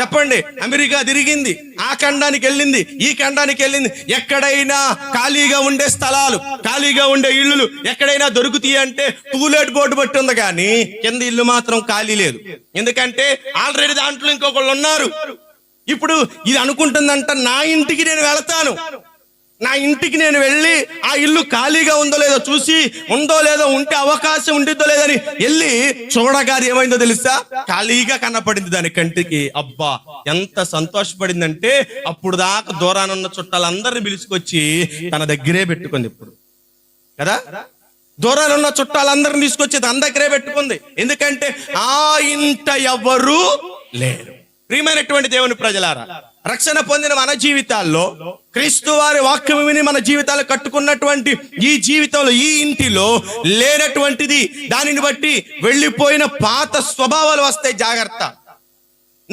చెప్పండి, అమెరికా తిరిగింది, ఆ ఖండానికి వెళ్ళింది, ఈ ఖండానికి వెళ్ళింది. ఎక్కడైనా ఖాళీగా ఉండే స్థలాలు, ఖాళీగా ఉండే ఇల్లులు ఎక్కడైనా దొరుకుతాయి అంటే టూలెట్ బోర్డు బట్టి ఉంది, కానీ కింద ఇల్లు మాత్రం ఖాళీ లేదు. ఎందుకంటే ఆల్రెడీ దాంట్లో ఇంకొకళ్ళు ఉన్నారు. ఇప్పుడు ఇది అనుకుంటుందంట, నా ఇంటికి నేను వెళతాను, నా ఇంటికి నేను వెళ్ళి ఆ ఇల్లు ఖాళీగా ఉందో లేదో చూసి, ఉందో లేదో, ఉంటే అవకాశం ఉండిద్దో లేదని వెళ్ళి చూడగా ఏమైందో తెలుసా? ఖాళీగా కనపడింది దాని కంటికి. అబ్బా ఎంత సంతోషపడిందంటే అప్పుడు దాకా దూరానున్న చుట్టాలందరినీ పిలుచుకొచ్చి తన దగ్గరే పెట్టుకుంది. ఇప్పుడు కదా, దూరానున్న చుట్టాలందరినీ తీసుకొచ్చి తన దగ్గరే పెట్టుకుంది. ఎందుకంటే ఆ ఇంట ఎవరు లేరు. ప్రియమైనటువంటి దేవుని ప్రజలారా, రక్షణ పొందిన మన జీవితాల్లో, క్రీస్తు వారి వాక్యం విని మన జీవితాలు కట్టుకున్నటువంటి ఈ జీవితంలో, ఈ ఇంటిలో లేనటువంటిది, దానిని బట్టి వెళ్ళిపోయిన పాత స్వభావాలు వస్తాయి. జాగ్రత్త.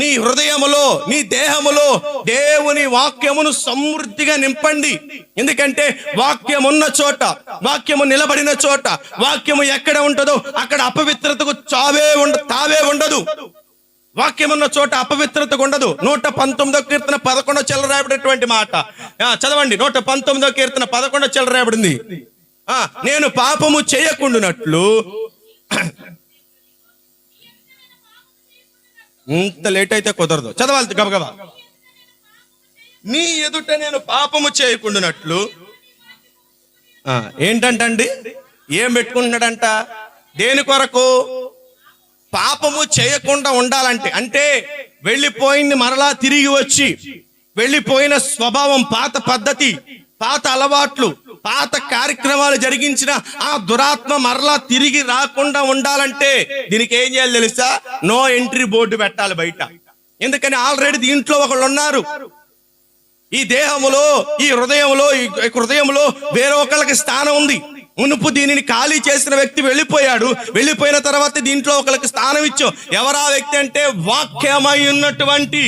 నీ హృదయములో, నీ దేహములో దేవుని వాక్యమును సమృద్ధిగా నింపండి. ఎందుకంటే వాక్యం ఉన్న చోట, వాక్యము నిలబడిన చోట, వాక్యము ఎక్కడ ఉంటుందో అక్కడ అపవిత్రతకు తావే ఉండదు. వాక్యం ఉన్న చోట అపవిత్రతకు ఉండదు. 119వ కీర్తన 11వ చిల్లర రాయబడినటువంటి మాట చదవండి. 119వ కీర్తన 11వ చిల్లర రాయబడింది. నేను పాపము చేయకుండానట్లు. ఇంత లేట్ అయితే కుదరదు, చదవాలి గబగబా. నీ ఎదుట నేను పాపము చేయకుండానట్లు. ఏంటంటండి, ఏం పెట్టుకుంటున్నాడంట? దేని కొరకు? పాపము చేయకుండా ఉండాలంటే, అంటే వెళ్ళిపోయింది మరలా తిరిగి వచ్చి, వెళ్ళిపోయిన స్వభావం, పాత పద్ధతి, పాత అలవాట్లు, పాత కార్యక్రమాలు జరిగించిన ఆ దురాత్మ మరలా తిరిగి రాకుండా ఉండాలంటే దీనికి ఏం చేయాలి తెలుసా? నో ఎంట్రీ బోర్డు పెట్టాలి బయట. ఎందుకని ఆల్రెడీ దీంట్లో ఒకళ్ళు ఉన్నారు. ఈ దేహములో, ఈ హృదయంలో వేరే ఒకళ్ళకి స్థానం ఉంది. మునుపు దీనిని ఖాళీ చేసిన వ్యక్తి వెళ్ళిపోయాడు. వెళ్ళిపోయిన తర్వాత దీంట్లో ఒకళ్ళకి స్థానం ఇచ్చాం. ఎవరా వ్యక్తి అంటే వాక్యమై ఉన్నటువంటి,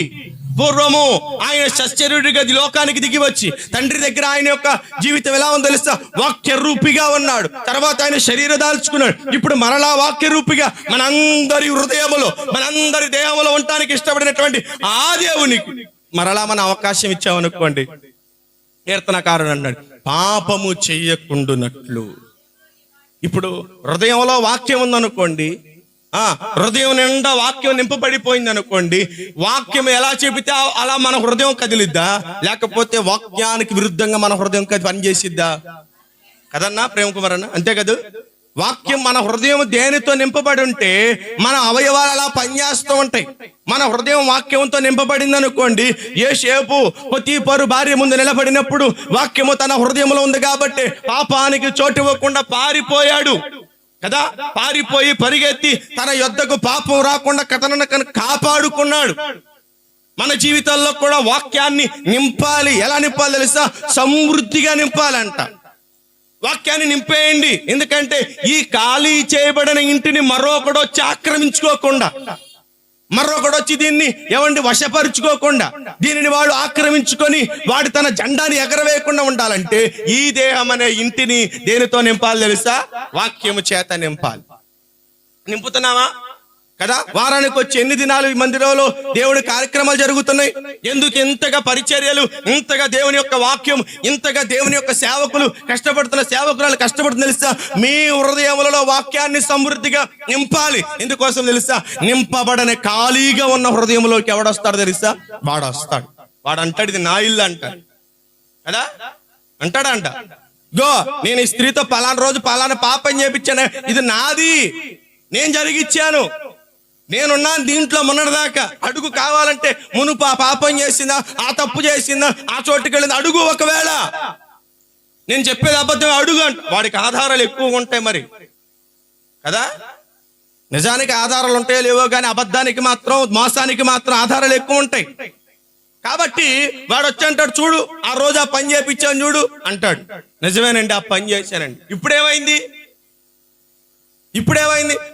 పూర్వము ఆయన సశరీరుడిగా లోకానికి దిగి వచ్చి తండ్రి దగ్గర ఆయన యొక్క జీవితం ఎలా ఉందో తెలుసా? వాక్య రూపిగా ఉన్నాడు. తర్వాత ఆయన శరీరం దాల్చుకున్నాడు. ఇప్పుడు మరలా వాక్య రూపిగా మనందరి హృదయములో, మనందరి దేహంలో ఉండటానికి ఇష్టపడినటువంటి ఆ దేవునికి మరలా మన అవకాశం ఇచ్చామనుకోండి. కీర్తనకారుడు అన్నాడు, పాపము చెయ్యకుండునట్లు. ఇప్పుడు హృదయంలో వాక్యం ఉందనుకోండి, హృదయం నిండా వాక్యం నింపబడిపోయింది అనుకోండి, వాక్యం ఎలా చెబితే అలా మన హృదయం కదిలిద్దా? లేకపోతే వాక్యానికి విరుద్ధంగా మన హృదయం పనిచేసిద్దా? కదన్నా ప్రేమ కుమార్ అన్న, అంతే కదా? వాక్యం మన హృదయం దేనితో నింపబడి ఉంటే మన అవయవాలు అలా పనిచేస్తూ ఉంటాయి. మన హృదయం వాక్యంతో నింపబడింది అనుకోండి, యోసేపు పొతీఫరు భార్య ముందు నిలబడినప్పుడు వాక్యము తన హృదయంలో ఉంది కాబట్టి పాపానికి చోటు ఇవ్వకుండా పారిపోయాడు కదా. పారిపోయి పరిగెత్తి తన యొద్దకు పాపం రాకుండా కథనను కాపాడుకున్నాడు. మన జీవితాల్లో కూడా వాక్యాన్ని నింపాలి. ఎలా నింపాలి తెలుసా? సమృద్ధిగా నింపాలంట. వాక్యాన్ని నింపేయండి. ఎందుకంటే ఈ ఖాళీ చేయబడిన ఇంటిని మరొకడు వచ్చి ఆక్రమించుకోకుండా, మరొకడు వచ్చి దీన్ని వశపరుచుకోకుండా, దీనిని వాడు ఆక్రమించుకొని వాడు తన జెండాని ఎగరవేయకుండా ఉండాలంటే ఈ దేహం అనే ఇంటిని దేనితో నింపాలి తెలుసా? వాక్యము చేత నింపాలి. నింపుతున్నావా కదా? వారానికి వచ్చి ఎన్ని దినాలు ఈ మందిరంలో దేవుడి కార్యక్రమాలు జరుగుతున్నాయి? ఎందుకు ఇంతగా పరిచర్యలు, ఇంతగా దేవుని యొక్క వాక్యం, ఇంతగా దేవుని యొక్క సేవకులు సేవకురాలు కష్టపడుతున్న తెలుసా? మీ హృదయములలో వాక్యాన్ని సమృద్ధిగా నింపాలి. ఎందుకోసం తెలుసా? నింపబడని ఖాళీగా ఉన్న హృదయంలోకి ఎవడొస్తాడు తెలుసా? వాడు వస్తాడు. వాడు అంటాడు, ఇది నా ఇల్లు అంటాడు కదా. అంటాడంట, గో నేను ఈ స్త్రీతో పలానా రోజు పలానా పాపం చేపించాను, ఇది నాది, నేను జరిగిచ్చాను, నేనున్నాను దీంట్లో మొన్నటిదాకా. అడుగు కావాలంటే మునుపు ఆ పాపం చేసిందా, ఆ తప్పు చేసిందా, ఆ చోటుకి వెళ్ళిందా అడుగు. ఒకవేళ నేను చెప్పేది అబద్ధం అడుగు అంట. వాడికి ఆధారాలు ఎక్కువ ఉంటాయి మరి కదా. నిజానికి ఆధారాలు ఉంటాయో లేవో కానీ అబద్ధానికి మాత్రం, మోసానికి మాత్రం ఆధారాలు ఎక్కువ ఉంటాయి. కాబట్టి వాడు వచ్చి అంటాడు, చూడు ఆ రోజు ఆ పని చేయించాను చూడు అంటాడు. నిజమేనండి, ఆ పని చేశానండి. ఇప్పుడేమైంది?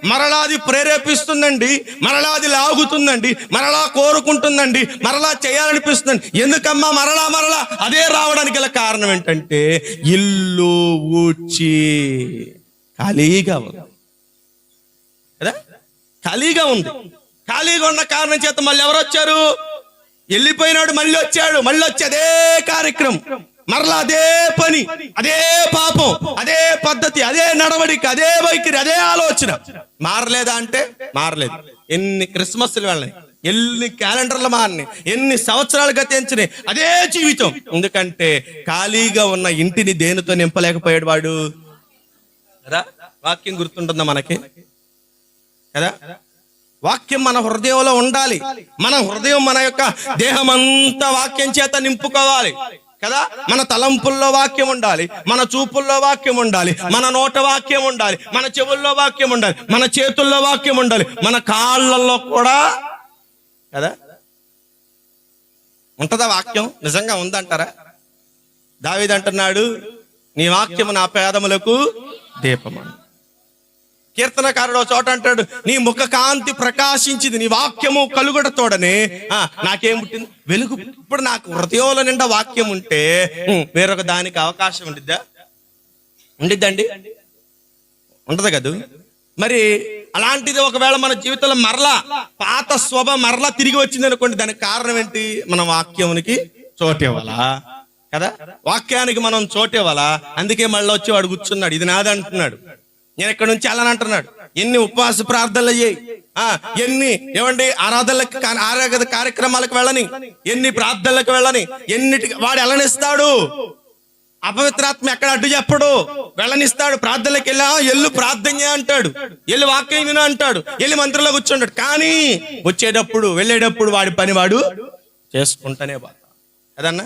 మరలాది ప్రేరేపిస్తుందండి, మరలాది లాగుతుందండి, మరలా కోరుకుంటుందండి, మరలా చేయాలనిపిస్తుందండి. ఎందుకమ్మా మరలా అదే రావడానికి గల కారణం ఏంటంటే ఇల్లు ఊడ్చి ఖాళీగా ఉంది కదా. ఖాళీగా ఉంది. ఖాళీగా ఉన్న కారణం చేత మళ్ళీ ఎవరు వచ్చారు? వెళ్ళిపోయినాడు, మళ్ళీ వచ్చి అదే కార్యక్రమం, మరలా అదే పని, అదే పాపం, అదే పద్ధతి, అదే నడవడిక, అదే వైఖరి, అదే ఆలోచన. మారలేదా అంటే మారలేదు. ఎన్ని క్రిస్మస్లు వెళ్ళినాయి, ఎన్ని క్యాలెండర్లు మారినాయి, ఎన్ని సంవత్సరాలు గతించినాయి, అదే జీవితం. ఎందుకంటే ఖాళీగా ఉన్న ఇంటిని దేనితో నింపలేకపోయాడు వాడు కదా. వాక్యం గుర్తుంటుందా మనకి కదా? వాక్యం మన హృదయంలో ఉండాలి. మన హృదయం, మన యొక్క దేహం అంతా వాక్యం చేత నింపుకోవాలి కదా. మన తలంపుల్లో వాక్యం ఉండాలి, మన చూపుల్లో వాక్యం ఉండాలి, మన నోట వాక్యం ఉండాలి, మన చెవుల్లో వాక్యం ఉండాలి, మన చేతుల్లో వాక్యం ఉండాలి, మన కాళ్ళల్లో కూడా కదా. ఉంటుందా వాక్యం? నిజంగా ఉందంటారా? దావీదు అంటున్నాడు, నీ వాక్యము నా పాదములకు దీపము. కీర్తనకారుడు ఒక చోట అంటాడు, నీ ముఖ కాంతి ప్రకాశించింది, నీ వాక్యము కలుగుట తోడనే నాకేం పుట్టింది? వెలుగు. ఇప్పుడు నాకు హృదయంలో నిండా వాక్యం ఉంటే వేరొక దానికి అవకాశం ఉండిద్దండి? ఉండదు కదా. మరి అలాంటిది ఒకవేళ మన జీవితంలో మరలా పాత స్వభావం మరలా తిరిగి వచ్చింది అనుకోండి, దానికి కారణం ఏంటి? మన వాక్యానికి చోటు ఇవ్వాలా కదా, వాక్యానికి మనం చోటు ఇవ్వాలా. అందుకే మళ్ళీ వచ్చి వాడు కూర్చున్నాడు, ఇది నాది అంటున్నాడు, నేను ఇక్కడ నుంచి వెళ్ళని అంటున్నాడు. ఎన్ని ఉపవాస ప్రార్థనలు అయ్యాయి, ఎన్ని ఆరాధన కార్యక్రమాలకు వెళ్ళని, ఎన్ని ప్రార్థనలకు వెళ్ళని, ఎన్నిటికి వాడు వెళ్ళనిస్తాడు. అపవిత్రాత్మ ఎక్కడ అడ్డు చెప్పడు, వెళ్ళనిస్తాడు. ప్రార్థనలకు వెళ్ళా ఎల్లు ప్రార్థన అంటాడు, ఎల్లు వాక్యం విను అంటాడు, ఎల్లి మంత్రంలో కూర్చుంటాడు. కానీ వచ్చేటప్పుడు వెళ్ళేటప్పుడు వాడి పని వాడు చేసుకుంటానే పోతాడు కదన్నా.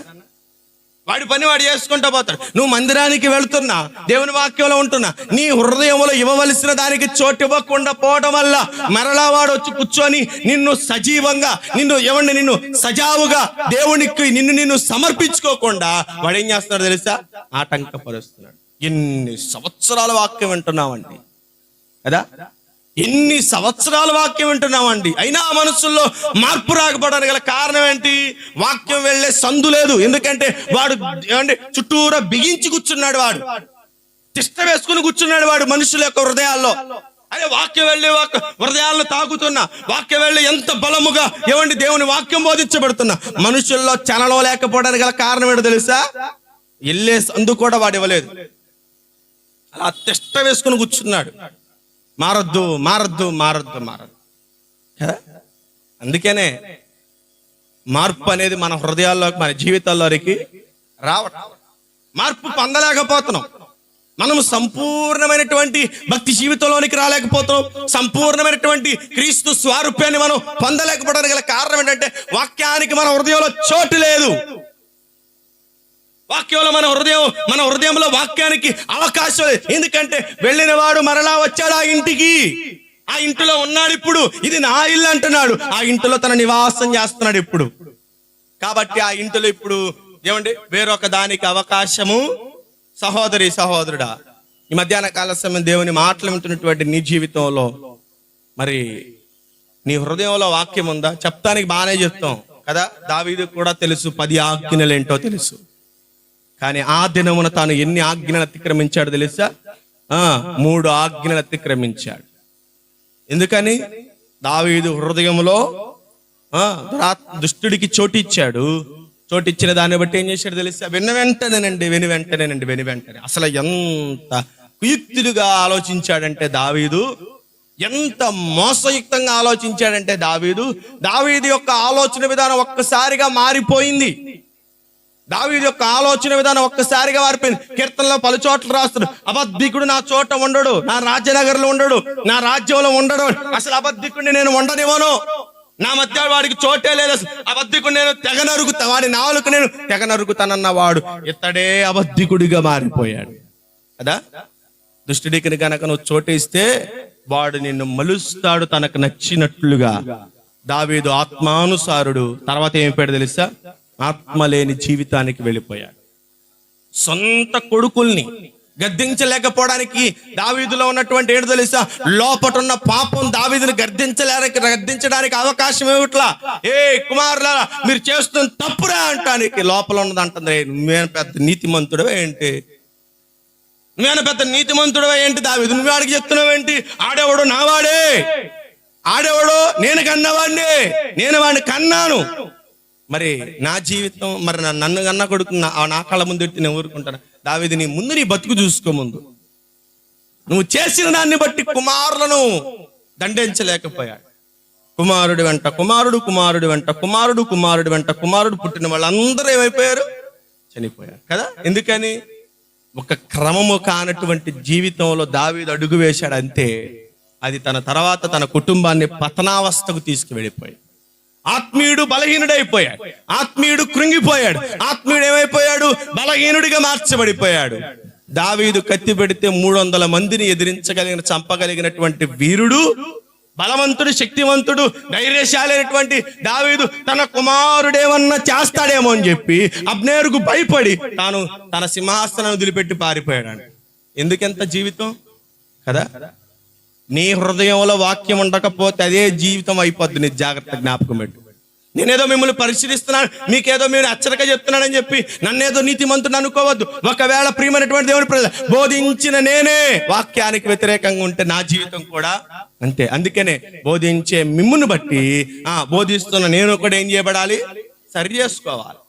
వాడి పని వాడు చేసుకుంటా పోతాడు. నువ్వు మందిరానికి వెళ్తున్నా, దేవుని వాక్యంలో ఉంటున్నా, నీ హృదయంలో ఇవ్వవలసిన దానికి చోటు ఇవ్వకుండా పోవడం వల్ల మరలా వాడు వచ్చి కూర్చొని నిన్ను సజీవంగా నిన్ను సజావుగా దేవునికి నిన్ను సమర్పించుకోకుండా వాడు ఏం చేస్తున్నాడు తెలుసా? ఆటంకపరుస్తున్నాడు. ఎన్ని సంవత్సరాల వాక్యం వింటున్నామండి కదా, ఎన్ని సంవత్సరాల వాక్యం వింటున్నామండి, అయినా మనసుల్లో మార్పు రాకపోవడానికి గల కారణం ఏంటి? వాక్యం వెళ్ళే సందు లేదు. ఎందుకంటే వాడు చుట్టూరా బిగించి కూర్చున్నాడు, వాడు తిష్ట వేసుకుని కూర్చున్నాడు వాడు మనుషుల యొక్క హృదయాల్లో. అదే వాక్యం వెళ్ళి హృదయాలను తాకుతున్నా, వాక్యం వెళ్ళి ఎంత బలముగా దేవుని వాక్యం బోధించబడుతున్నా మనుషుల్లో చలనం లేకపోవడానికి గల కారణం ఏంటో తెలుసా? వెళ్ళే సందు కూడా వాడు ఇవ్వలేదు, అలా తిష్ట వేసుకుని కూర్చున్నాడు. మారద్దు మారద్దు మారద్దు మారద్దు కదా. అందుకనే మార్పు అనేది మన హృదయాల్లోకి, మన జీవితాల్లోకి రావటం. మార్పు పొందలేకపోతున్నాం మనము, సంపూర్ణమైనటువంటి భక్తి జీవితంలోనికి రాలేకపోతున్నాం, సంపూర్ణమైనటువంటి క్రీస్తు స్వారూప్యాన్ని మనం పొందలేకపోవడానికి గల కారణం ఏంటంటే వాక్యానికి మన హృదయంలో చోటు లేదు. వాక్యంలో మన హృదయంలో వాక్యానికి అవకాశం లేదు. ఎందుకంటే వెళ్ళిన వాడు మరలా వచ్చాడు ఆ ఇంటికి, ఆ ఇంటిలో ఉన్నాడు. ఇప్పుడు ఇది నా ఇల్లు అంటున్నాడు, ఆ ఇంటిలో తన నివాసం చేస్తున్నాడు ఇప్పుడు. కాబట్టి ఆ ఇంటిలో ఇప్పుడు వేరొక దానికి అవకాశము. సహోదరి సహోదరుడా, ఈ మధ్యాహ్న కాల సమయం దేవుని మాటలు వింటున్నటువంటి నీ జీవితంలో మరి నీ హృదయంలో వాక్యం ఉందా? చెప్తానికి బాగానే చెప్తాం కదా. దావీదు కూడా తెలుసు 10 ఆజ్ఞలు ఏంటో తెలుసు. కానీ ఆ దినమున తాను ఎన్ని ఆజ్ఞలు అతిక్రమించాడు తెలుసా? 3 ఆజ్ఞలు అతిక్రమించాడు. ఎందుకని? దావీదు హృదయంలో దుష్టుడికి చోటిచ్చాడు. చోటిచ్చిన దాన్ని బట్టి ఏం చేశాడు తెలుసా? వెను వెంటనే అసలు ఎంత కుయుక్తులుగా ఆలోచించాడంటే దావీదు, ఎంత మోసయుక్తంగా ఆలోచించాడంటే దావీదు యొక్క ఆలోచన విధానం ఒక్కసారిగా మారిపోయింది. దావీదు యొక్క ఆలోచన విధానం ఒక్కసారిగా మారిపోయింది. కీర్తనలో పలు చోట్ల రాస్తాడు, అబద్ధికుడు నా చోట ఉండడు, నా రాజ్యనగర్లో ఉండడు, నా రాజ్యంలో ఉండడు, అసలు అబద్ధికుడిని నేను ఉండనివ్వను, నా మధ్య వాడికి చోటే లేదు, అబద్ధికుడు నేను తెగ నరుగుతా, వాడి నాలుక నేను తెగ నరుగుతానన్న వాడు ఇతడే అబద్ధికుడిగా మారిపోయాడు కదా. దుష్టుడికి గనక నువ్వు చోటిస్తే వాడు నిన్ను మలుస్తాడు తనకు నచ్చినట్లుగా. దావీదు ఆత్మానుసారుడు. తర్వాత ఏమైపోయాడు తెలుసా? ఆత్మ లేని జీవితానికి వెళ్ళిపోయాడు. సొంత కొడుకుల్ని గద్దించలేకపోవడానికి దావీదులో ఉన్నటువంటి ఏంటో తెలుసా? లోపటున్న పాపం దావీదుని గద్దించడానికి అవకాశం ఏమిట్లా? కుమారులారా మీరు చేస్తున్న తప్పురా అంటానికి లోపల ఉన్నది అంటుంది, నువ్వేనా పెద్ద నీతిమంతుడవే ఏంటి, నువ్వేనా పెద్ద నీతిమంతుడవే ఏంటి దావీదు, నువ్వు వాడికి చెప్తున్నావు ఏంటి? ఆడేవాడు నావాడే, ఆడేవాడు నేను కన్నవాడిని, నేను వాడిని కన్నాను. మరి నా జీవితం, మరి నన్ను కన్నా కొడుకు నా కళ్ళ ముందు ఎట్టి నేను ఊరుకుంటాను. దావీదు నీ ముందు నీ బతుకు చూసుకో, ముందు నువ్వు చేసిన దాన్ని బట్టి కుమారులను దండించలేకపోయాడు. కుమారుడు వెంట కుమారుడు పుట్టిన వాళ్ళందరూ ఏమైపోయారు? చనిపోయారు కదా. ఎందుకని? ఒక క్రమము కానటువంటి జీవితంలో దావీదు అడుగు వేశాడు అంతే. అది తన తర్వాత తన కుటుంబాన్ని పతనావస్థకు తీసుకువెళ్ళిపోయాడు. ఆత్మీయుడు బలహీనుడైపోయాడు, ఆత్మీయుడు కృంగిపోయాడు, ఆత్మీయుడు ఏమైపోయాడు? బలహీనుడిగా మార్చబడిపోయాడు. దావీదు కత్తి పెడితే 300 మందిని చంపగలిగినటువంటి వీరుడు, బలవంతుడు, శక్తివంతుడు, ధైర్యశాలైనటువంటి దావీదు తన కుమారుడేమన్నా చేస్తాడేమో అని చెప్పి అబ్నేరుకు భయపడి తాను తన సింహాసనాన్ని వదిలిపెట్టి పారిపోయాడు. ఎందుకెంత జీవితం కదా. నీ హృదయంలో వాక్యం ఉండకపోతే అదే జీవితం అయిపోద్ది. నీ జాగ్రత్త జ్ఞాపకం పెట్టు. నేనేదో మిమ్మల్ని పరిశీలిస్తున్నాను, మీకేదో మీరు హెచ్చరిక చెప్తున్నానని చెప్పి నన్నేదో నీతిమంతుడు అనుకోవద్దు. ఒకవేళ ప్రియమైనటువంటి దేవుని ప్రజలు బోధించిన నేనే వాక్యానికి వ్యతిరేకంగా ఉంటే నా జీవితం కూడా అంతే. అందుకనే బోధించే మిమ్మును బట్టి బోధిస్తున్న నేను కూడా ఏం చేయబడాలి? సరి చేసుకోవాలి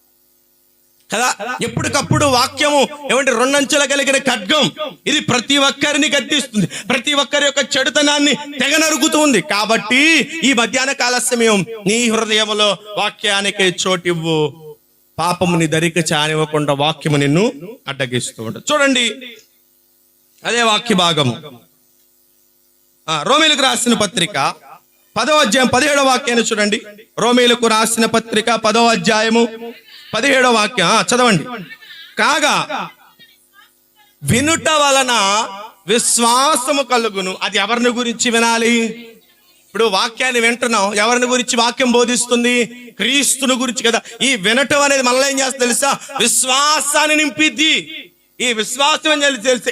కదా. ఎప్పటికప్పుడు వాక్యము ఏమంటే రెండంచెల కలిగిన ఖడ్గం. ఇది ప్రతి ఒక్కరిని గద్దిస్తుంది, ప్రతి ఒక్కరి యొక్క చెడుతనాన్ని తెగ నరుగుతుంది. కాబట్టి ఈ మధ్యాహ్న కాల సమయం నీ హృదయములో వాక్యానికి చోటివ్వు. పాపము నీ దరికి చానివ్వకుండా వాక్యము నిన్ను అడ్డగిస్తూ ఉంటుంది. చూడండి అదే వాక్య భాగము రోమీలకు రాసిన పత్రిక 10వ అధ్యాయం 17వ వాక్యాన్ని చూడండి. రోమీలకు రాసిన పత్రిక 10వ అధ్యాయము 17వ వాక్యం చదవండి. కాగా వినుట వలన విశ్వాసము కలుగును. అది ఎవరిని గురించి వినాలి? ఇప్పుడు వాక్యాన్ని వింటున్నాం, ఎవరిని గురించి వాక్యం బోధిస్తుంది? క్రీస్తుని గురించి కదా. ఈ వినటం అనేది మనలో ఏం చేస్తుంది తెలుసా? విశ్వాసాన్ని నింపిద్ది. ఈ విశ్వాసం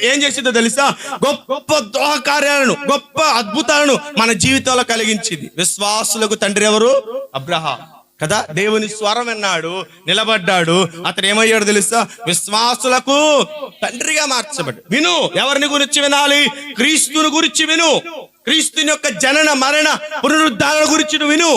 ఏం చేసిందో తెలుసా? గొప్ప దోహకార్యాలను, గొప్ప అద్భుతాలను మన జీవితంలో కలిగించింది. విశ్వాసులకు తండ్రి ఎవరు? అబ్రహాం కదా. దేవుని స్వరం విన్నాడు, నిలబడ్డాడు. అతను ఏమయ్యాడు తెలుసా? విశ్వాసులకు తండ్రిగా మార్చబడ్డాడు. విను, ఎవరిని గురించి వినాలి? క్రీస్తుని గురించి విను. క్రీస్తుని యొక్క జనన మరణ పునరుద్ధారణ గురించి నువ్వు విను.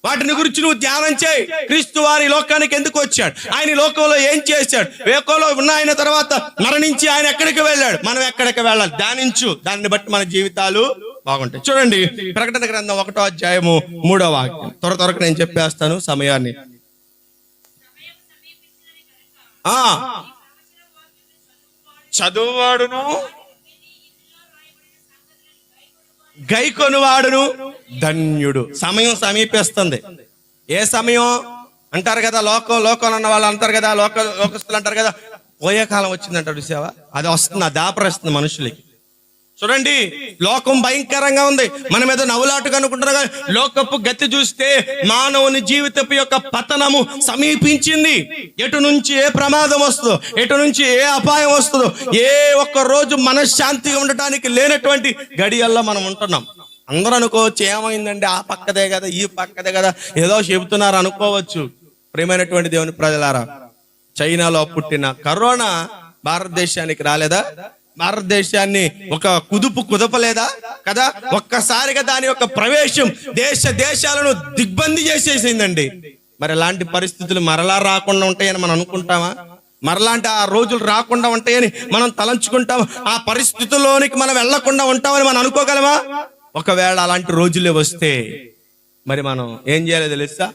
వాటిని గురించి నువ్వు ధ్యానం చేయి. క్రీస్తు వారి లోకానికి ఎందుకు వచ్చాడు? ఆయన లోకంలో ఏం చేశాడు? లోకంలో ఉన్న ఆయన తర్వాత మరణించి ఆయన ఎక్కడికి వెళ్ళాడు, మనం ఎక్కడికి వెళ్ళాలి? ధ్యానించు. దాన్ని బట్టి మన జీవితాలు బాగుంటాయి. చూడండి ప్రకటన గ్రంథం 1వ అధ్యాయము 3వ వాక్యం. త్వరగా నేను చెప్పేస్తాను సమయాన్ని. చదువువాడును గైకొనువాడును ధన్యుడు. సమయం సమీపిస్తుంది. ఏ సమయం అంటారు కదా, లోకంలో ఉన్న వాళ్ళు అంటారు కదా, లోకస్తులు అంటారు కదా, పోయే కాలం వచ్చిందంటారు. చూసావా? అది వస్తుంది, అది దాపరిస్తుంది మనుషులకి. చూడండి లోకం భయంకరంగా ఉంది. మనం ఏదో నవ్వులాటుగా అనుకుంటున్నాం కానీ లోకపు గతి చూస్తే మానవుని జీవితపు యొక్క పతనము సమీపించింది. ఎటు నుంచి ఏ ప్రమాదం వస్తుందో, ఎటు నుంచి ఏ అపాయం వస్తుందో, ఏ ఒక్క రోజు మనశ్శాంతిగా ఉండటానికి లేనటువంటి గడియల్లో మనం ఉంటున్నాం. అందరూ అనుకోవచ్చు ఏమైందండి, ఆ పక్కదే కదా, ఈ పక్కదే కదా, ఏదో చెబుతున్నారు అనుకోవచ్చు. ప్రియమైనటువంటి దేవుని ప్రజలారా, చైనాలో పుట్టిన కరోనా భారతదేశానికి రాలేదా? భారతదేశాన్ని ఒక కుదపలేదా కదా? ఒక్కసారిగా దాని యొక్క ప్రవేశం దేశాలను దిగ్బంది చేసేసిందండి. మరి అలాంటి పరిస్థితులు మరలా రాకుండా ఉంటాయని మనం అనుకుంటామా? మరలాంటి ఆ రోజులు రాకుండా ఉంటాయని మనం తలంచుకుంటాం? ఆ పరిస్థితుల్లోనికి మనం వెళ్లకుండా ఉంటామని మనం అనుకోగలమా? ఒకవేళ అలాంటి రోజులే వస్తే మరి మనం ఏం చేయాలో తెలుసా?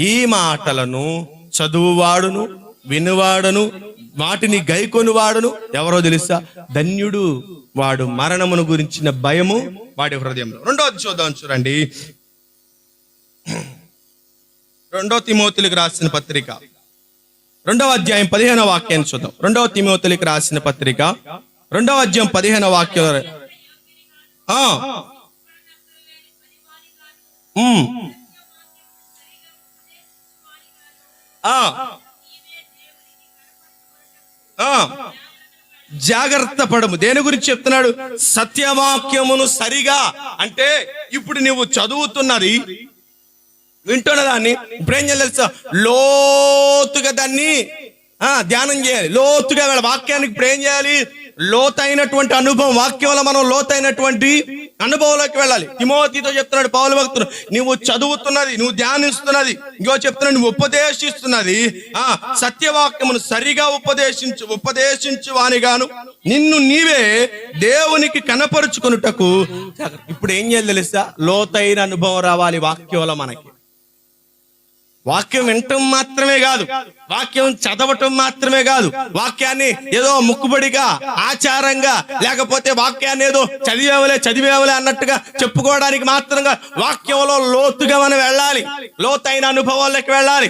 ఈ మాటలను చదువువాడును వినువాడును వాటిని గైకొని వాడును ఎవరో తెలుసా? ధన్యుడు. వాడు మరణమును గురించిన భయము వాడి హృదయంలో. రెండోది చూద్దాం, చూడండి 2వ తిమోతిలకు రాసిన పత్రిక 2వ అధ్యాయం 15వ వాక్యాన్ని చూద్దాం. 2వ తిమోతిలకు రాసిన పత్రిక 2వ అధ్యాయం 15వ వాక్యం. జాగ్రత్త పడము. దేని గురించి చెప్తున్నాడు? సత్యవాక్యమును సరిగా. అంటే ఇప్పుడు నువ్వు చదువుతున్నది, వింటున్న దాన్ని ఇప్పుడు ఏం చేయాలి తెలుసా? లోతుగా దాన్ని ధ్యానం చేయాలి. లోతుగా వాక్యానికి ఇప్పుడు ఏం చేయాలి? లోతైనటువంటి అనుభవం. వాక్యంలో మనం లోతైనటువంటి అనుభవంలోకి వెళ్ళాలి. తిమోతితో చెప్తున్నాడు పౌలు భక్తుడు, నువ్వు చదువుతున్నది, నువ్వు ధ్యానిస్తున్నది, ఇంకో చెప్తున్నాడు నువ్వు ఉపదేశిస్తున్నది సత్యవాక్యమును సరిగా ఉపదేశించు వానిగాను నిన్ను నీవే దేవునికి కనపరుచుకొనుటకు. ఇప్పుడు ఏం చేయాలి తెలుసా? లోతైన అనుభవం రావాలి వాక్యంలో మనకి. వాక్యం వినటం మాత్రమే కాదు, వాక్యం చదవటం మాత్రమే కాదు, వాక్యాన్ని ఏదో ముక్కుబడిగా ఆచారంగా లేకపోతే వాక్యాన్ని ఏదో చదివేవలే అన్నట్టుగా చెప్పుకోవడానికి మాత్రంగా వాక్యంలో లోతుగా మనం వెళ్ళాలి, లోతైన అనుభవాల్లోకి వెళ్ళాలి.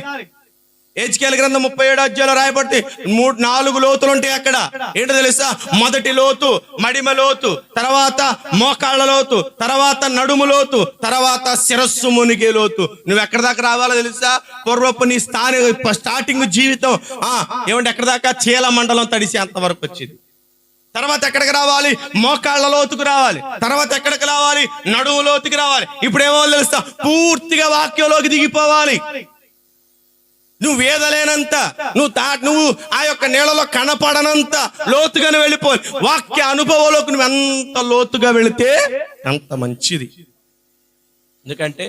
హెజ్కేలు గ్రంథం 37వ అధ్యాయంలో రాయబడితే 4 లోతులు ఉంటాయి అక్కడ. ఏంటో తెలుసా? మొదటి లోతు మడిమ లోతు, తర్వాత మోకాళ్ళ లోతు, తర్వాత నడుము లోతు, తర్వాత శిరస్సు మునిగే లోతు. నువ్వు ఎక్కడి దాకా రావాలో తెలుసా? పూర్వపు నీ స్టార్టింగ్ జీవితం ఏమంటే ఎక్కడి దాకా చీల మండలం తడిసి అంతవరకు వచ్చింది. తర్వాత ఎక్కడికి రావాలి? మోకాళ్ళ లోతుకు రావాలి. తర్వాత ఎక్కడికి రావాలి? నడుము లోతుకి రావాలి. ఇప్పుడు ఏమో తెలుస్తా, పూర్తిగా వాక్యంలోకి దిగిపోవాలి. నువ్వు వేదలేనంత, నువ్వు ఆ యొక్క నీళ్ళలో కనపడనంత లోతుగానే వెళ్ళిపోవాలి. వాక్య అనుభవంలోకి నువ్వు ఎంత లోతుగా వెళితే అంత మంచిది. ఎందుకంటే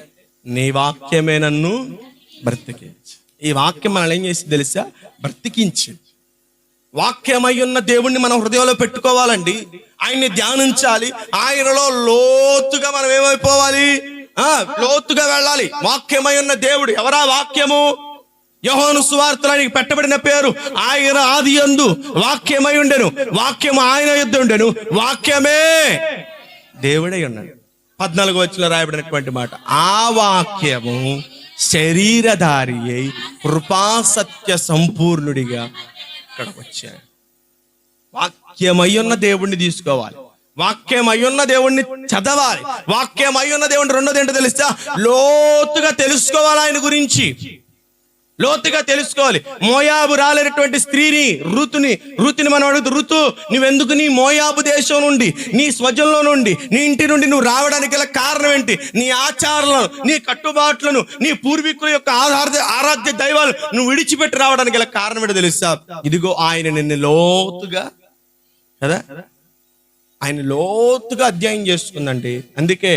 నీ వాక్యమే నన్ను బ్రతికించి. ఈ వాక్యం మనల్ని ఏం చేసి తెలుసా? బ్రతికించి. వాక్యమై ఉన్న దేవుణ్ణి మనం హృదయంలో పెట్టుకోవాలండి. ఆయన్ని ధ్యానించాలి. ఆయనలో లోతుగా మనం ఏమైపోవాలి? లోతుగా వెళ్ళాలి. వాక్యమై ఉన్న దేవుడు ఎవరా? వాక్యము. యోహాను సువార్తలో పెట్టబడిన పేరు. ఆయన ఆదియందు వాక్యమై ఉండెను, వాక్యము ఆయన యుద్ధ ఉండెను, వాక్యమే దేవుడై ఉన్నాడు. 14వ వచనంలో రాయబడినటువంటి మాట, ఆ వాక్యము శరీరధారి అయి కృపాసత్య సంపూర్ణుడిగా ఇక్కడికి వచ్చాడు. వాక్యమై ఉన్న దేవుణ్ణి తీసుకోవాలి. వాక్యమై ఉన్న దేవుణ్ణి చదవాలి. వాక్యమై ఉన్న దేవుణ్ణి రెండోది ఏంటో తెలుస్తా? లోతుగా తెలుసుకోవాలి. ఆయన గురించి లోతుగా తెలుసుకోవాలి. మోయాబు రాలేనటువంటి స్త్రీని రుతుని మనం అడుగుతూ, రుతు నువ్వెందుకు నీ మోయాబు దేశం నుండి, నీ స్వజంలో నుండి, నీ ఇంటి నుండి నువ్వు రావడానికి గల కారణం ఏంటి? నీ ఆచారాలను, నీ కట్టుబాట్లను, నీ పూర్వీకుల యొక్క ఆరాధ్య దైవాలు నువ్వు విడిచిపెట్టి రావడానికి గల కారణం ఏంటో తెలుసా? ఇదిగో ఆయన నిన్ను లోతుగా కదా, ఆయన లోతుగా అధ్యయనం చేసుకుందండి. అందుకే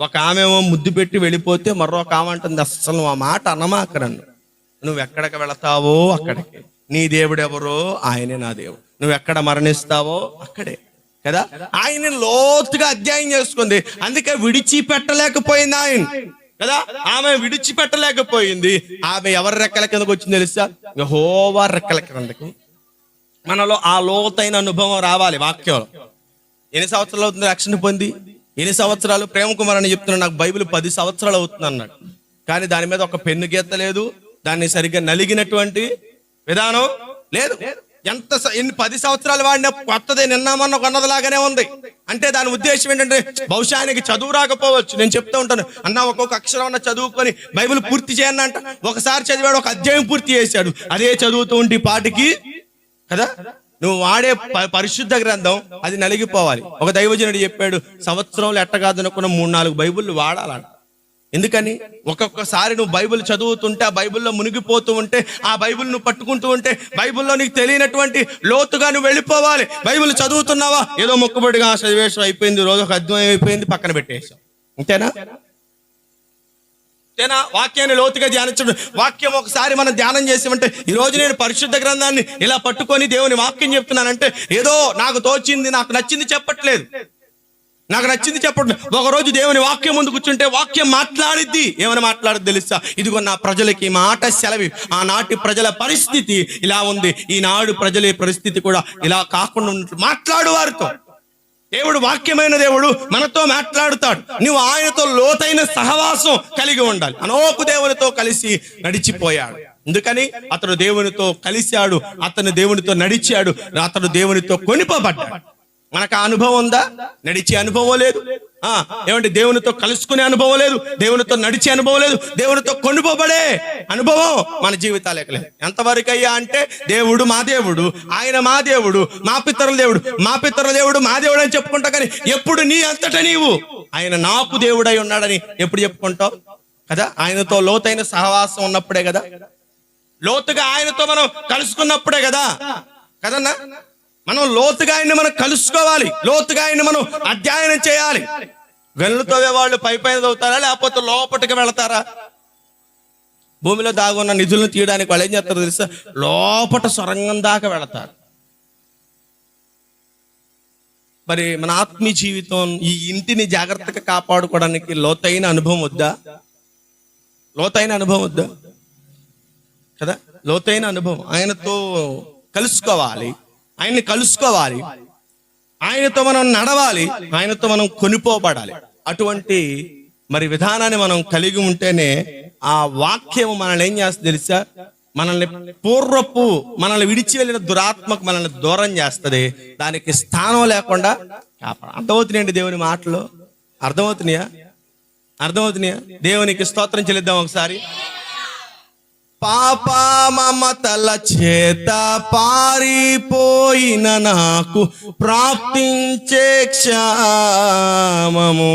ఒక ఆమెమో ముద్దు పెట్టి వెళ్ళిపోతే మరొక ఆమె అంటుంది, అస్సలు ఆ మాట అన్నమాకరన్ను. నువ్వు ఎక్కడికి వెళతావో అక్కడికి. నీ దేవుడు ఎవరో ఆయనే నా దేవుడు. నువ్వు ఎక్కడ మరణిస్తావో అక్కడే కదా. ఆయన లోతుగా అధ్యయనం చేసుకుంది. అందుకే విడిచిపెట్టలేకపోయింది ఆయన కదా. ఆమె విడిచిపెట్టలేకపోయింది. ఆమె ఎవరి రెక్కల కిందకు వచ్చింది తెలుసా? యెహోవా రెక్కల కిందకి. మనలో ఆ లోతైన అనుభవం రావాలి. వాక్యంలో ఎన్ని సంవత్సరాలు అవుతుంది రక్షణ పొంది? ఎన్ని సంవత్సరాలు? ప్రేమ కుమార్ అని చెప్తున్నాడు, నాకు బైబిల్ 10 సంవత్సరాలు అవుతుంది అన్నాడు. కానీ దాని మీద ఒక పెన్ను గీత లేదు, దాన్ని సరిగ్గా నలిగినటువంటి విధానం లేదు. ఎన్ని 10 సంవత్సరాలు వాడిన కొత్తదే నిన్నామన్న కొన్నదిలాగానే ఉంది. అంటే దాని ఉద్దేశం ఏంటంటే బహుశా ఆయనకి చదువు రాకపోవచ్చు. నేను చెప్తూ ఉంటాను, అన్న ఒక్కొక్క అక్షరం అన్న చదువుకొని బైబిల్ పూర్తి చేయను అంట. ఒకసారి చదివాడు, ఒక అధ్యాయం పూర్తి చేశాడు, అదే చదువుతూ ఉంటే పాటికి కదా. నువ్వు వాడే పరిశుద్ధ గ్రంథం అది నలిగిపోవాలి. ఒక దైవజనుడు చెప్పాడు, సంవత్సరంలో ఎట్టగాదనుకున్న 3-4 బైబిళ్ళు వాడాలంట. ఎందుకని? ఒక్కొక్కసారి నువ్వు బైబిల్ చదువుతుంటే, ఆ బైబిల్లో మునిగిపోతూ ఉంటే, ఆ బైబిల్ నువ్వు పట్టుకుంటూ ఉంటే, బైబిల్లో నీకు తెలియనటువంటి లోతుగా నువ్వు వెళ్ళిపోవాలి. బైబిల్ చదువుతున్నావా? ఏదో మొక్కుబడిగా చదివేశం అయిపోయింది, రోజు ఒక అధ్యాయం అయిపోయింది, పక్కన పెట్టేసాం. అంతేనా? వాక్యాన్ని లోతుగా ధ్యానించడం. వాక్యం ఒకసారి మనం ధ్యానం చేసామంటే, ఈ రోజు నేను పరిశుద్ధ గ్రంథాన్ని ఇలా పట్టుకొని దేవుని వాక్యం చెప్తున్నానంటే ఏదో నాకు తోచింది, నాకు నచ్చింది చెప్పట్లేదు. ఒకరోజు దేవుని వాక్యం ముందు కూర్చుంటే వాక్యం మాట్లాడిద్ది. ఏమైనా మాట్లాడద్దు తెలుసా? ఇదిగో నా ప్రజలకి మాట సెలవి. ఆనాటి ప్రజల పరిస్థితి ఇలా ఉంది, ఈనాడు ప్రజల పరిస్థితి కూడా ఇలా కాకుండా మాట్లాడు వారితో. దేవుడు వాక్యమైన దేవుడు మనతో మాట్లాడుతాడు. నువ్వు ఆయనతో లోతైన సహవాసం కలిగి ఉండాలి. అనోకు దేవునితో కలిసి నడిచిపోయాడు. ఎందుకని? అతడు దేవునితో కలిశాడు, అతను దేవునితో నడిచాడు, అతడు దేవునితో కొనిపోబడ్డాడు. మనకు ఆ అనుభవం ఉందా? నడిచే అనుభవం లేదు. ఏమంటే దేవునితో కలుసుకునే అనుభవం లేదు, దేవునితో నడిచే అనుభవం లేదు, దేవునితో కొనిపోబడే అనుభవం మన జీవితాలకు లేదు. ఎంతవరకు అయ్యా అంటే, దేవుడు మా దేవుడు, ఆయన మా దేవుడు, మా పితరుల దేవుడు, మా దేవుడు అని చెప్పుకుంటా. కానీ ఎప్పుడు నీ అంతటా నీవు ఆయన నాకు దేవుడై ఉన్నాడని ఎప్పుడు చెప్పుకుంటావు కదా? ఆయనతో లోతైన సహవాసం ఉన్నప్పుడే కదా, లోతుగా ఆయనతో మనం కలుసుకున్నప్పుడే కదన్నా. మనం లోతుగా ఆయన్ని మనం కలుసుకోవాలి, లోతుగా ఆయన్ని మనం అధ్యయనం చేయాలి. గనులతోవే వాళ్ళు పైన తవ్వుతారా, లేకపోతే లోపలికి వెళతారా? భూమిలో దాగున్న నిధులను తీయడానికి వాళ్ళు ఏం చేస్తారో తెలుసా? లోపట సొరంగం దాకా వెళతారు. మరి మన ఆత్మీయ జీవితం, ఈ ఇంటిని జాగ్రత్తగా కాపాడుకోవడానికి లోతైన అనుభవం వద్దా? కదా, లోతైన అనుభవం. ఆయనతో కలుసుకోవాలి, ఆయన్ని కలుసుకోవాలి, ఆయనతో మనం నడవాలి, ఆయనతో మనం కొనిపోబడాలి. అటువంటి మరి విధానాన్ని మనం కలిగి ఉంటేనే ఆ వాక్యం మనల్ని ఏం చేస్తుంది తెలుసా? మనల్ని విడిచి వెళ్ళిన దురాత్మకు మనల్ని దూరం చేస్తుంది. దానికి స్థానం లేకుండా కాపాడు. అర్థమవుతున్నాయండి దేవుని మాటలు? అర్థమవుతున్నాయా? దేవునికి స్తోత్రం చెల్లిద్దాం ఒకసారి. పాప మమతల చేత పారిపోయిన నాకు ప్రాప్తించే క్షామము,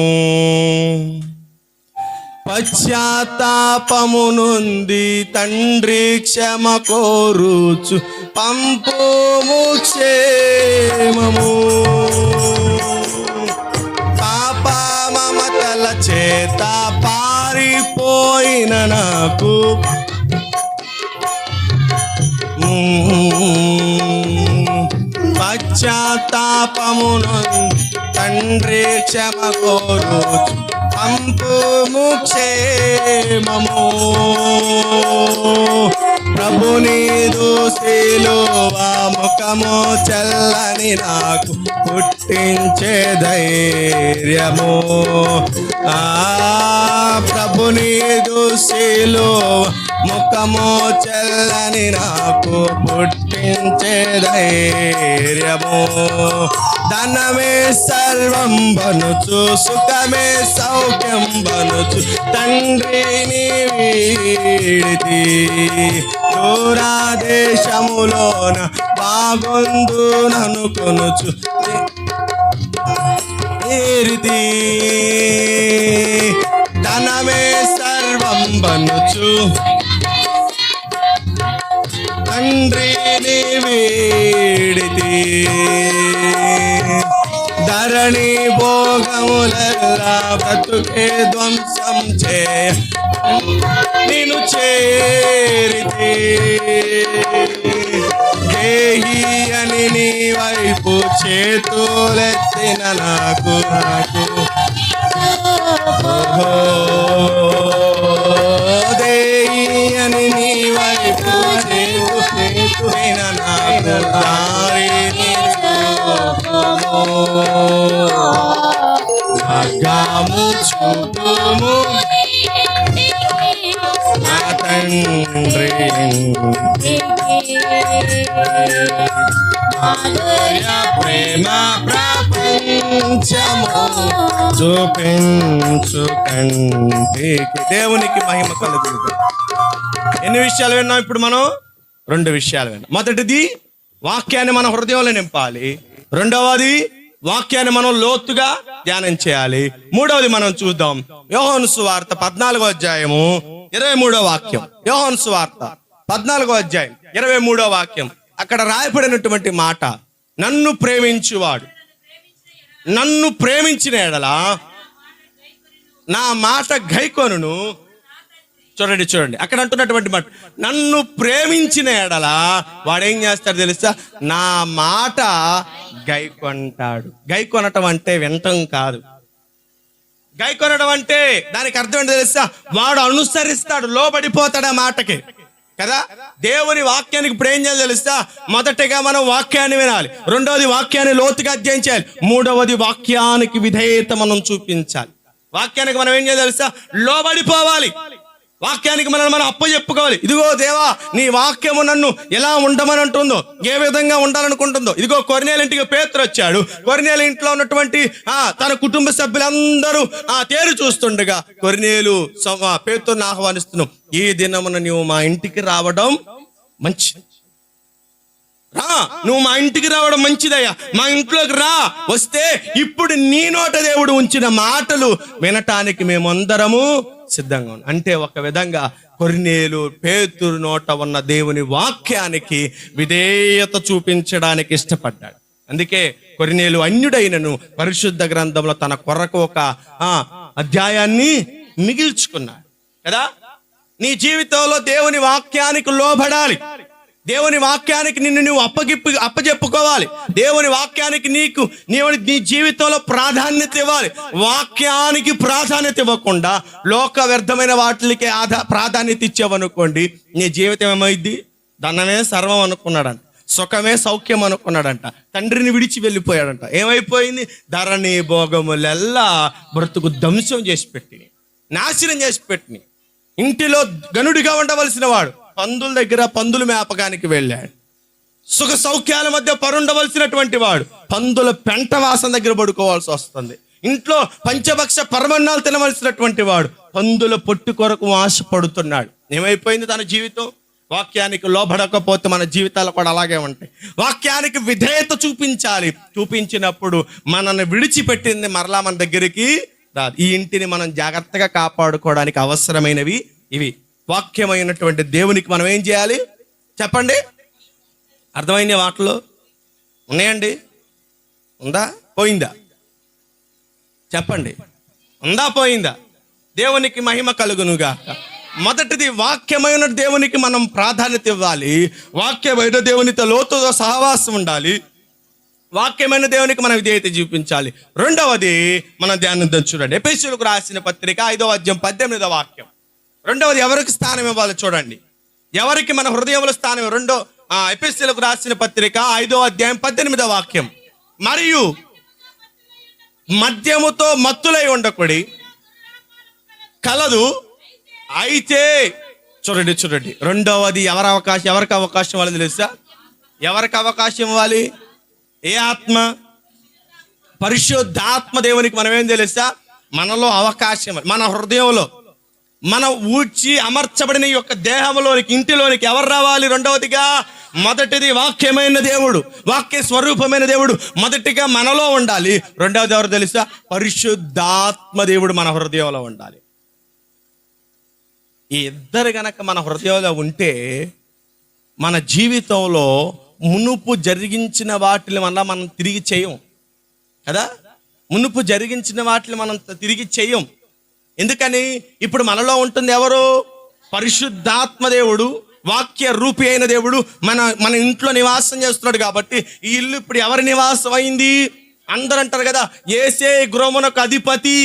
పశ్చాత్తాపము నుండి తండ్రి క్షమ కోరుచు పంపుము క్షేమము. పాప మమతల చేత పారిపోయిన నాకు పశ్చాత్తాపమును తండ్రి క్షమ కోరుచు పంపుము క్షేమము. ప్రభునీదు శిలువ ముఖము చల్లని నాకు పుట్టించే ధైర్యము. ప్రభునీదు శిలువ ముఖము చల్లని నాకు పుట్టించే ధైర్యము. ధనమే సర్వం బనుచు సుఖమే సౌఖ్యం బనుచు తండ్రిని వీడితి. దూరాదేశములోన బాగుందుననుకొనుచు తీరితి. ధనమే సర్వం బనుచు తండ్రిని వీడితి. ధరణి భోగములెల్లా బ్రతుకే ధ్వంసం చేయ నిన్ను చేరితి. దేహి అని నీ వైపు చేతులెత్తిన నాకు దేహి అని నీ వైపు చేతులెత్తిన నాకు దారిని మార్గము చూపుము నా తండ్రి. ప్రేమ ప్రపంచము చూపించు కంటికి. దేవునికి మహిమ కలుగును. ఎన్ని విషయాలు విన్నాం ఇప్పుడు మనం? 2 విషయాలు విన్నాం. మొదటిది, వాక్యాన్ని మన హృదయంలో నింపాలి. రెండవది, వాక్యాన్ని మనం లోతుగా ధ్యానం చేయాలి. మూడవది మనం చూద్దాం. యోహాను సువార్త 14వ అధ్యాయము 23వ వాక్యం. యోహాను సువార్త 14వ అధ్యాయం 23వ వాక్యం. అక్కడ రాయబడినటువంటి మాట, నన్ను ప్రేమించువాడు నన్ను ప్రేమించిన ఎడల నా మాట గైకొనును. చూడండి అక్కడ అంటున్నటువంటి మాట, నన్ను ప్రేమించిన ఎడల వాడేం చేస్తాడు తెలుసా? నా మాట గైకొంటాడు. గైకొనటం అంటే వినటం కాదు. గైకొనడం అంటే దానికి అర్థం ఏంటో తెలుసా? వాడు అనుసరిస్తాడు, లోబడిపోతాడు ఆ మాటకి కదా. దేవుని వాక్యానికి ఇప్పుడు ఏం చేయాలి తెలుసా? మొదటగా మనం వాక్యాన్ని వినాలి. రెండవది వాక్యాన్ని లోతుగా అధ్యయనం చేయాలి. మూడవది వాక్యానికి విధేయత మనం చూపించాలి. వాక్యానికి మనం ఏం చేయాలి తెలుసా? లోబడిపోవాలి. వాక్యానికి మనం అప్పచెప్పుకోవాలి. ఇదిగో దేవా, నీ వాక్యము నన్ను ఎలా ఉండమని అంటుందో, ఏ విధంగా ఉండాలనుకుంటుందో. ఇదిగో కొర్నేలు ఇంటికి పేతురు వచ్చాడు. కొర్నేలు ఇంట్లో ఉన్నటువంటి తన కుటుంబ సభ్యులందరూ తేరు చూస్తుండగా కొర్నేలు పేతురుని ఆహ్వానిస్తున్నాం. ఈ దినమున నువ్వు మా ఇంటికి రావడం మంచిది. నువ్వు మా ఇంటికి రావడం మంచిదయ్యా, మా ఇంట్లోకి రా. వస్తే ఇప్పుడు నీ నోట దేవుడు ఉంచిన మాటలు వినటానికి మేమందరము సిద్ధంగా ఉన్నాం. అంటే ఒక విధంగా కొర్నేలు పేతురు నోట ఉన్న దేవుని వాక్యానికి విధేయత చూపించడానికి ఇష్టపడ్డాడు. అందుకే కొర్నేలు అన్యుడైనను పరిశుద్ధ గ్రంథంలో తన కొరకు ఒక అధ్యాయాన్ని మిగిల్చుకున్నాడు కదా. నీ జీవితంలో దేవుని వాక్యానికి లోబడాలి. దేవుని వాక్యానికి నిన్ను నువ్వు అప్పచెప్పుకోవాలి. దేవుని వాక్యానికి నీ జీవితంలో ప్రాధాన్యత ఇవ్వాలి. వాక్యానికి ప్రాధాన్యత ఇవ్వకుండా లోక వ్యర్థమైన వాటికి ప్రాధాన్యత ఇచ్చావనుకోండి, నీ జీవితం ఏమైంది? ధనమే సర్వం అనుకున్నాడంట, సుఖమే సౌఖ్యం అనుకున్నాడంట, తండ్రిని విడిచి వెళ్ళిపోయాడంట. ఏమైపోయింది? ధరణి భోగములెల్లా బ్రతుకు ధ్వంసం చేసి పెట్టి, నాశనం చేసి పెట్టి, ఇంటిలో గనుడిగా ఉండవలసిన వాడు పందుల దగ్గర పందుల మేపకానికి వెళ్ళాడు. సుఖ సౌఖ్యాల మధ్య పరుండవలసినటువంటి వాడు పందుల పెంట వాసన దగ్గర పడుకోవాల్సి వస్తుంది. ఇంట్లో పంచభక్ష పరమన్నాలు తినవలసినటువంటి వాడు పందుల పొట్టు కొరకు ఆశపడుతున్నాడు. ఏమైపోయింది తన జీవితం? వాక్యానికి లోబడకపోతే మన జీవితాలు కూడా అలాగే ఉంటాయి. వాక్యానికి విధేయత చూపించాలి. చూపించినప్పుడు మనల్ని విడిచిపెట్టింది మరలా మన దగ్గరికి రాదు. ఈ ఇంటిని మనం జాగ్రత్తగా కాపాడుకోవడానికి అవసరమైనవి ఇవి. వాక్యమైనటువంటి దేవునికి మనం ఏం చేయాలి చెప్పండి? అర్థమైన వాటిలో ఉన్నాయండి? ఉందా పోయిందా చెప్పండి? ఉందా పోయిందా? దేవునికి మహిమ కలుగునుగాక. మొదటిది వాక్యమైన దేవునికి మనం ప్రాధాన్యత ఇవ్వాలి. వాక్యమైన దేవునితో లోతుగా సహవాసం ఉండాలి. వాక్యమైన దేవునికి మనం విధేయత చూపించాలి. రెండవది మనం ధ్యానం చూడండి. ఎఫెసీయులకు రాసిన పత్రిక 5వ అధ్యాయం 18వ వాక్యం. రెండవది ఎవరికి స్థానం ఇవ్వాలో చూడండి. ఎవరికి మన హృదయంలో స్థానం? ఎఫెసీయులకు రాసిన పత్రిక 5వ అధ్యాయం 18వ వాక్యం. మరియు మద్యముతో మత్తులై ఉండకుడి కలదు అయితే. చూడండి రెండవది ఎవరికి అవకాశం ఇవ్వాలి తెలుసా? ఎవరికి అవకాశం ఇవ్వాలి? ఏ ఆత్మ? పరిశుద్ధాత్మ దేవునికి మనం ఏం తెలుసా? మనలో అవకాశం, మన హృదయంలో, మన ఊడ్చి అమర్చబడిన యొక్క దేహంలోనికి, ఇంటిలోనికి ఎవరు రావాలి? రెండవదిగా మొదటిది వాక్యమైన దేవుడు, వాక్య స్వరూపమైన దేవుడు మొదటిగా మనలో ఉండాలి. రెండవది ఎవరు తెలుసా? పరిశుద్ధాత్మ దేవుడు మన హృదయంలో ఉండాలి. ఈ ఇద్దరు గనక మన హృదయంలో ఉంటే మన జీవితంలో మునుపు జరిగించిన వాటిని మనం తిరిగి చేయం కదా. మునుపు జరిగించిన వాటిని మనం తిరిగి చేయం. ఎందుకని? ఇప్పుడు మనలో ఉంటుంది ఎవరు? పరిశుద్ధాత్మ దేవుడు, వాక్య రూపి అయిన దేవుడు మన ఇంట్లో నివాసం చేస్తున్నాడు. కాబట్టి ఈ ఇల్లు ఇప్పుడు ఎవరి నివాసం అయింది? అందరూ అంటారు కదా, యేసే గృహమునకు అధిపతి,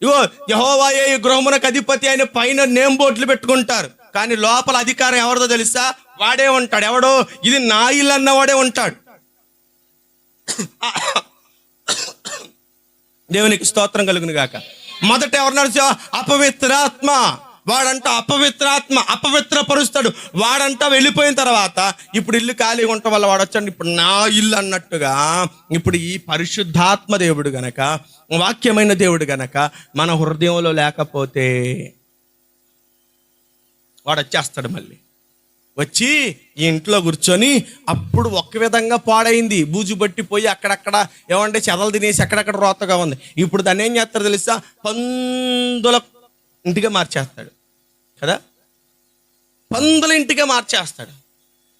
ఇగో యెహోవాయే ఈ గృహమునకు అధిపతి అయిన పైన నేమ్ బోర్డులు పెట్టుకుంటారు. కానీ లోపల అధికారం ఎవరిదో తెలుసా? వాడే ఉంటాడు. ఎవడో ఇది నా ఇల్లు అన్నవాడే ఉంటాడు. దేవునికి స్తోత్రం కలుగును గాక. మొదట ఎవరు? అపవిత్రాత్మ. వాడంట అపవిత్రాత్మ అపవిత్రపరుస్తాడు. వాడంట వెళ్ళిపోయిన తర్వాత ఇప్పుడు ఇల్లు ఖాళీగా ఉండటం వల్ల వాడు వచ్చాడు ఇప్పుడు నా ఇల్లు అన్నట్టుగా. ఇప్పుడు ఈ పరిశుద్ధాత్మ దేవుడు గనక, వాక్యమైన దేవుడు గనక మన హృదయంలో లేకపోతే వాడు వచ్చేస్తాడు. మళ్ళీ వచ్చి ఈ ఇంట్లో కూర్చొని అప్పుడు ఒక విధంగా పాడైంది, బూజు పట్టిపోయి అక్కడక్కడ ఏమంటే చెదలు తినేసి అక్కడక్కడ రోతగా ఉంది. ఇప్పుడు దాన్ని ఏం చేస్తాడు తెలుసా? పందుల ఇంటిగా మార్చేస్తాడు కదా. పందుల ఇంటిగా మార్చేస్తాడు.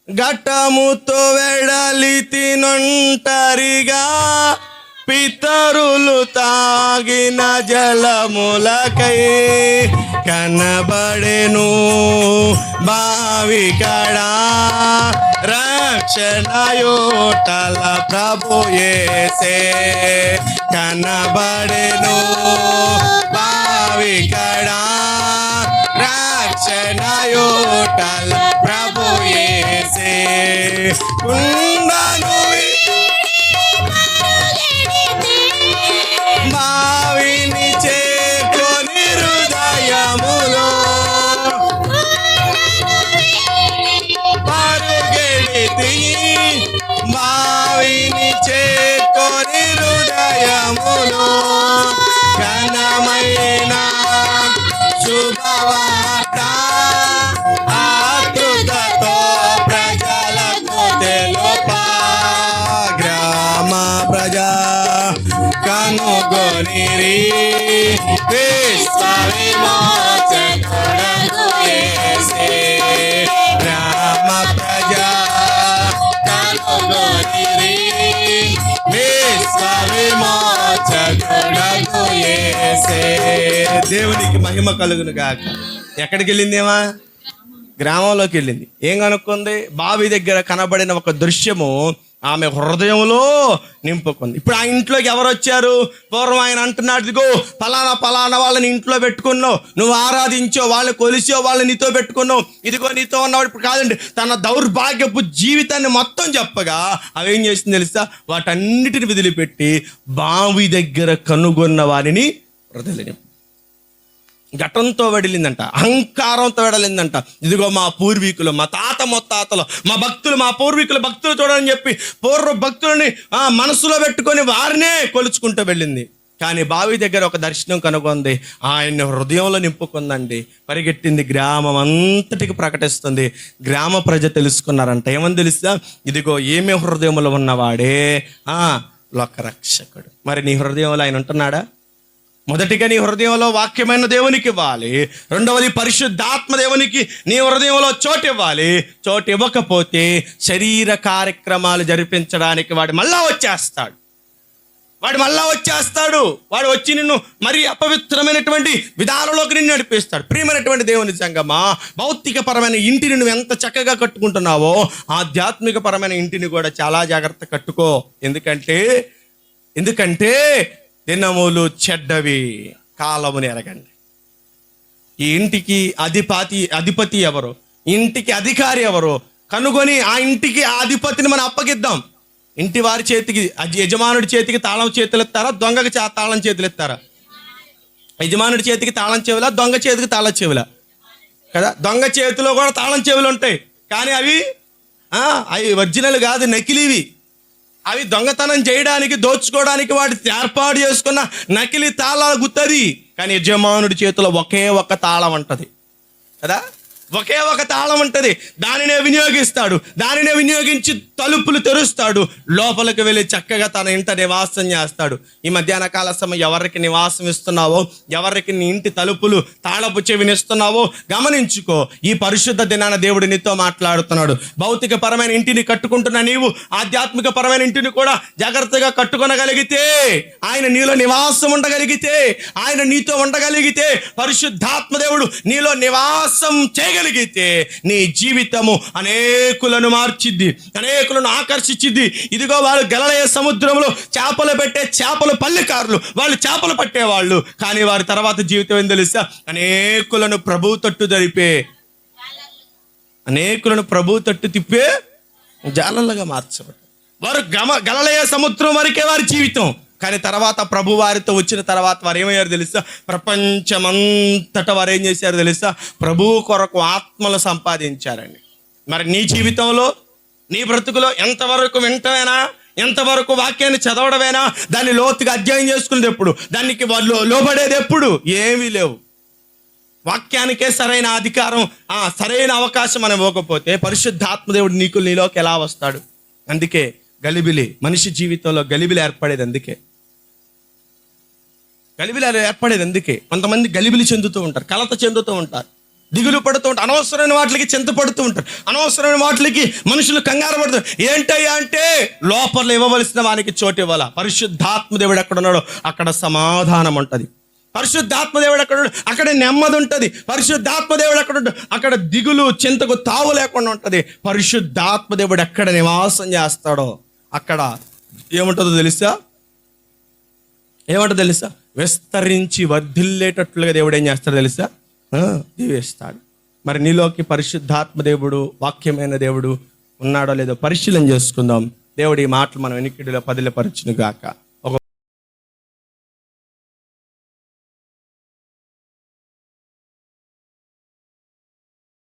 ఘటముతో వెడలి తినొంటరిగా పితరులు తాగిన జలములకై కనబడెను బావికడా రక్షణయోటల ప్రభు యేసే. కనబడెను బావికడా రక్షణయోటల ప్రభు యేసే. కుండను బావిని చేకొని హృదయములో పరుగెడితి. బావిని చేకొని హృదయములో ఘనమైన శుభవార్త ఆతృతతో ప్రజలకు తెలుపా. గ్రామ ప్రజా కనుగొనిరి విశ్వ విమోచకుడగు యేసే. గ్రామ ప్రజా కనుగొనిరి విశ్వ విమోచకుడగు యేసే. దేవునికి మహిమ కలుగును గాక. ఎక్కడికి వెళ్ళిందేమా? గ్రామంలోకి వెళ్ళింది. ఏం కనుక్కుంది? బావి దగ్గర కనబడిన ఒక దృశ్యము ఆమె హృదయంలో నింపుకుంది. ఇప్పుడు ఆ ఇంట్లోకి ఎవరు వచ్చారు? పూర్వం ఆయన అంటున్నాడు, ఇదిగో పలానా వాళ్ళని ఇంట్లో పెట్టుకున్నావు, నువ్వు ఆరాధించో, వాళ్ళని కొలిసో, వాళ్ళని నీతో పెట్టుకున్నావు, ఇదిగో నీతో ఉన్నవాడు. ఇప్పుడు కాదండి, తన దౌర్భాగ్యపు జీవితాన్ని మొత్తం చెప్పగా అవేం చేసింది తెలుసా? వాటన్నిటిని వదిలిపెట్టి బావి దగ్గర కనుగొన్న వారిని వదిలిని ఘటంతో వెడలిందంట, అహంకారంతో వెడలిందంట. ఇదిగో మా పూర్వీకులు, మా తాత ముత్తాతలు, మా భక్తులు, మా పూర్వీకుల భక్తులు చూడని చెప్పి పూర్వ భక్తులని మనసులో పెట్టుకొని వారినే కొలుచుకుంటూ వెళ్ళింది. కానీ బావి దగ్గర ఒక దర్శనం కనుగొంది. ఆయన హృదయంలో నింపుకుందండి. పరిగెట్టింది, గ్రామం అంతటికి ప్రకటిస్తుంది. గ్రామ ప్రజ తెలుసుకున్నారంట. ఏమని తెలుసా? ఇదిగో ఈమె హృదయంలో ఉన్నవాడే లోకరక్షకుడు. మరి నీ హృదయంలో ఆయన ఉంటున్నాడా? మొదటిగా నీ హృదయంలో వాక్యమైన దేవునికి ఇవ్వాలి. రెండవది పరిశుద్ధాత్మ దేవునికి నీ హృదయంలో చోటు ఇవ్వాలి. చోటు ఇవ్వకపోతే శరీర కార్యక్రమాలు జరిపించడానికి వాడు మళ్ళా వచ్చేస్తాడు. వాడు వచ్చి నిన్ను మరి అపవిత్రమైనటువంటి విధానంలోకి నిన్ను నడిపిస్తాడు. ప్రియమైనటువంటి దేవుని సంగమా, భౌతికపరమైన ఇంటిని నువ్వు ఎంత చక్కగా కట్టుకుంటున్నావో ఆధ్యాత్మిక పరమైన ఇంటిని కూడా చాలా జాగ్రత్త కట్టుకో. ఎందుకంటే దినములు చెడ్డవి, కాలముని ఎరగండి. ఈ ఇంటికి అధిపతి ఎవరు, ఇంటికి అధికారి ఎవరు కనుగొని ఆ ఇంటికి ఆ అధిపతిని మనం అప్పగిద్దాం. ఇంటి వారి చేతికి, యజమానుడి చేతికి తాళం చేతులు ఎత్తారా, దొంగకి తాళం చేతులు ఎత్తారా? యజమానుడి చేతికి తాళం చెవులా, దొంగ చేతికి తాళం చెవులా? కదా, దొంగ చేతిలో కూడా తాళం చెవులు ఉంటాయి, కానీ అవి ఒరిజినల్ కాదు, నకిలీవి. అవి దొంగతనం చేయడానికి, దోచుకోవడానికి వాటి ఏర్పాటు చేసుకున్న నకిలీ తాళాలు గుత్తది. కానీ యజమానుడి చేతిలో ఒకే ఒక తాళం ఉంటుంది కదా, ఒకే ఒక తాళం ఉంటుంది. దానినే వినియోగిస్తాడు. దానినే వినియోగించి తలుపులు తెరుస్తాడు. లోపలికి వెళ్ళి చక్కగా తన ఇంట నివాసం చేస్తాడు. ఈ మధ్యాహ్న కాల సమయం ఎవరికి నివాసం ఇస్తున్నావో, ఎవరికి నీ ఇంటి తలుపులు తాళపు చెవినిస్తున్నావో గమనించుకో. ఈ పరిశుద్ధ దినాన దేవుడు నీతో మాట్లాడుతున్నాడు. భౌతిక పరమైన ఇంటిని కట్టుకుంటున్న నీవు ఆధ్యాత్మిక పరమైన ఇంటిని కూడా జాగ్రత్తగా కట్టుకొనగలిగితే, ఆయన నీలో నివాసం ఉండగలిగితే, ఆయన నీతో ఉండగలిగితే, పరిశుద్ధాత్మ దేవుడు నీలో నివాసం చేయగలిగితే నీ జీవితము అనేకులను మార్చిద్ది, అనేకులను ఆకర్షించిద్ది. ఇదిగో వాళ్ళు గలిలయ సముద్రంలో చేపలు పెట్టే చేపలు పల్లెకారులు, వాళ్ళు చేపలు పట్టేవాళ్ళు. కానీ వారి తర్వాత జీవితం ఏం తెలుసా? అనేకులను ప్రభు తట్టు తిప్పే జాలలుగా మార్చబడ్డారు. వారు గలిలయ సముద్రం వరకే వారి జీవితం. కానీ తర్వాత ప్రభు వారితో వచ్చిన తర్వాత వారు ఏమయ్యారు తెలుసా? ప్రపంచమంతటా వారు ఏం చేశారు తెలుసా? ప్రభువు కొరకు ఆత్మలు సంపాదించారండి. మరి నీ జీవితంలో, నీ బ్రతుకులో ఎంతవరకు వింటవేనా, ఎంతవరకు వాక్యాన్ని చదవడమేనా, దాన్ని లోతుగా అధ్యయనం చేసుకునేది ఎప్పుడు, దానికి లోబడేది ఎప్పుడు? ఏమీ లేవు. వాక్యానికే సరైన అధికారం, సరైన అవకాశం మనం ఇవ్వకపోతే పరిశుద్ధాత్మదేవుడు నీలోకి ఎలా వస్తాడు? అందుకే గలిబిలి, మనిషి జీవితంలో గలిబిలి ఏర్పడేది అందుకే. కొంతమంది గలిబిలి చెందుతూ ఉంటారు, కలత చెందుతూ ఉంటారు, దిగులు పడుతూ ఉంటారు, అనవసరమైన వాటికి చింత పడుతూ ఉంటారు, అనవసరమైన వాటికి మనుషులు కంగారు పడుతారు. ఏంటయ్యా అంటే లోపల ఇవ్వవలసిన వానికి చోటు ఇవ్వాల. పరిశుద్ధాత్మ దేవుడు ఎక్కడ ఉన్నాడో అక్కడ సమాధానం ఉంటుంది. పరిశుద్ధాత్మ దేవుడు ఎక్కడ అక్కడ నెమ్మది ఉంటుంది. పరిశుద్ధాత్మ దేవుడు ఎక్కడ ఉంటాడు అక్కడ దిగులు చింతకు తావు లేకుండా ఉంటుంది. పరిశుద్ధాత్మ దేవుడు ఎక్కడ నివాసం చేస్తాడో అక్కడ ఏముంటుందో తెలుసా? విస్తరించి వర్ధిల్లేటట్లుగా దేవుడు ఏం చేస్తాడో తెలుసా? దీవిస్తాడు. మరి నీలోకి పరిశుద్ధాత్మ దేవుడు, వాక్యమైన దేవుడు ఉన్నాడో లేదో పరిశీలన చేసుకుందాం. దేవుడి మాటలు మనం వెనికిడిలో పదిలపరచును గాక.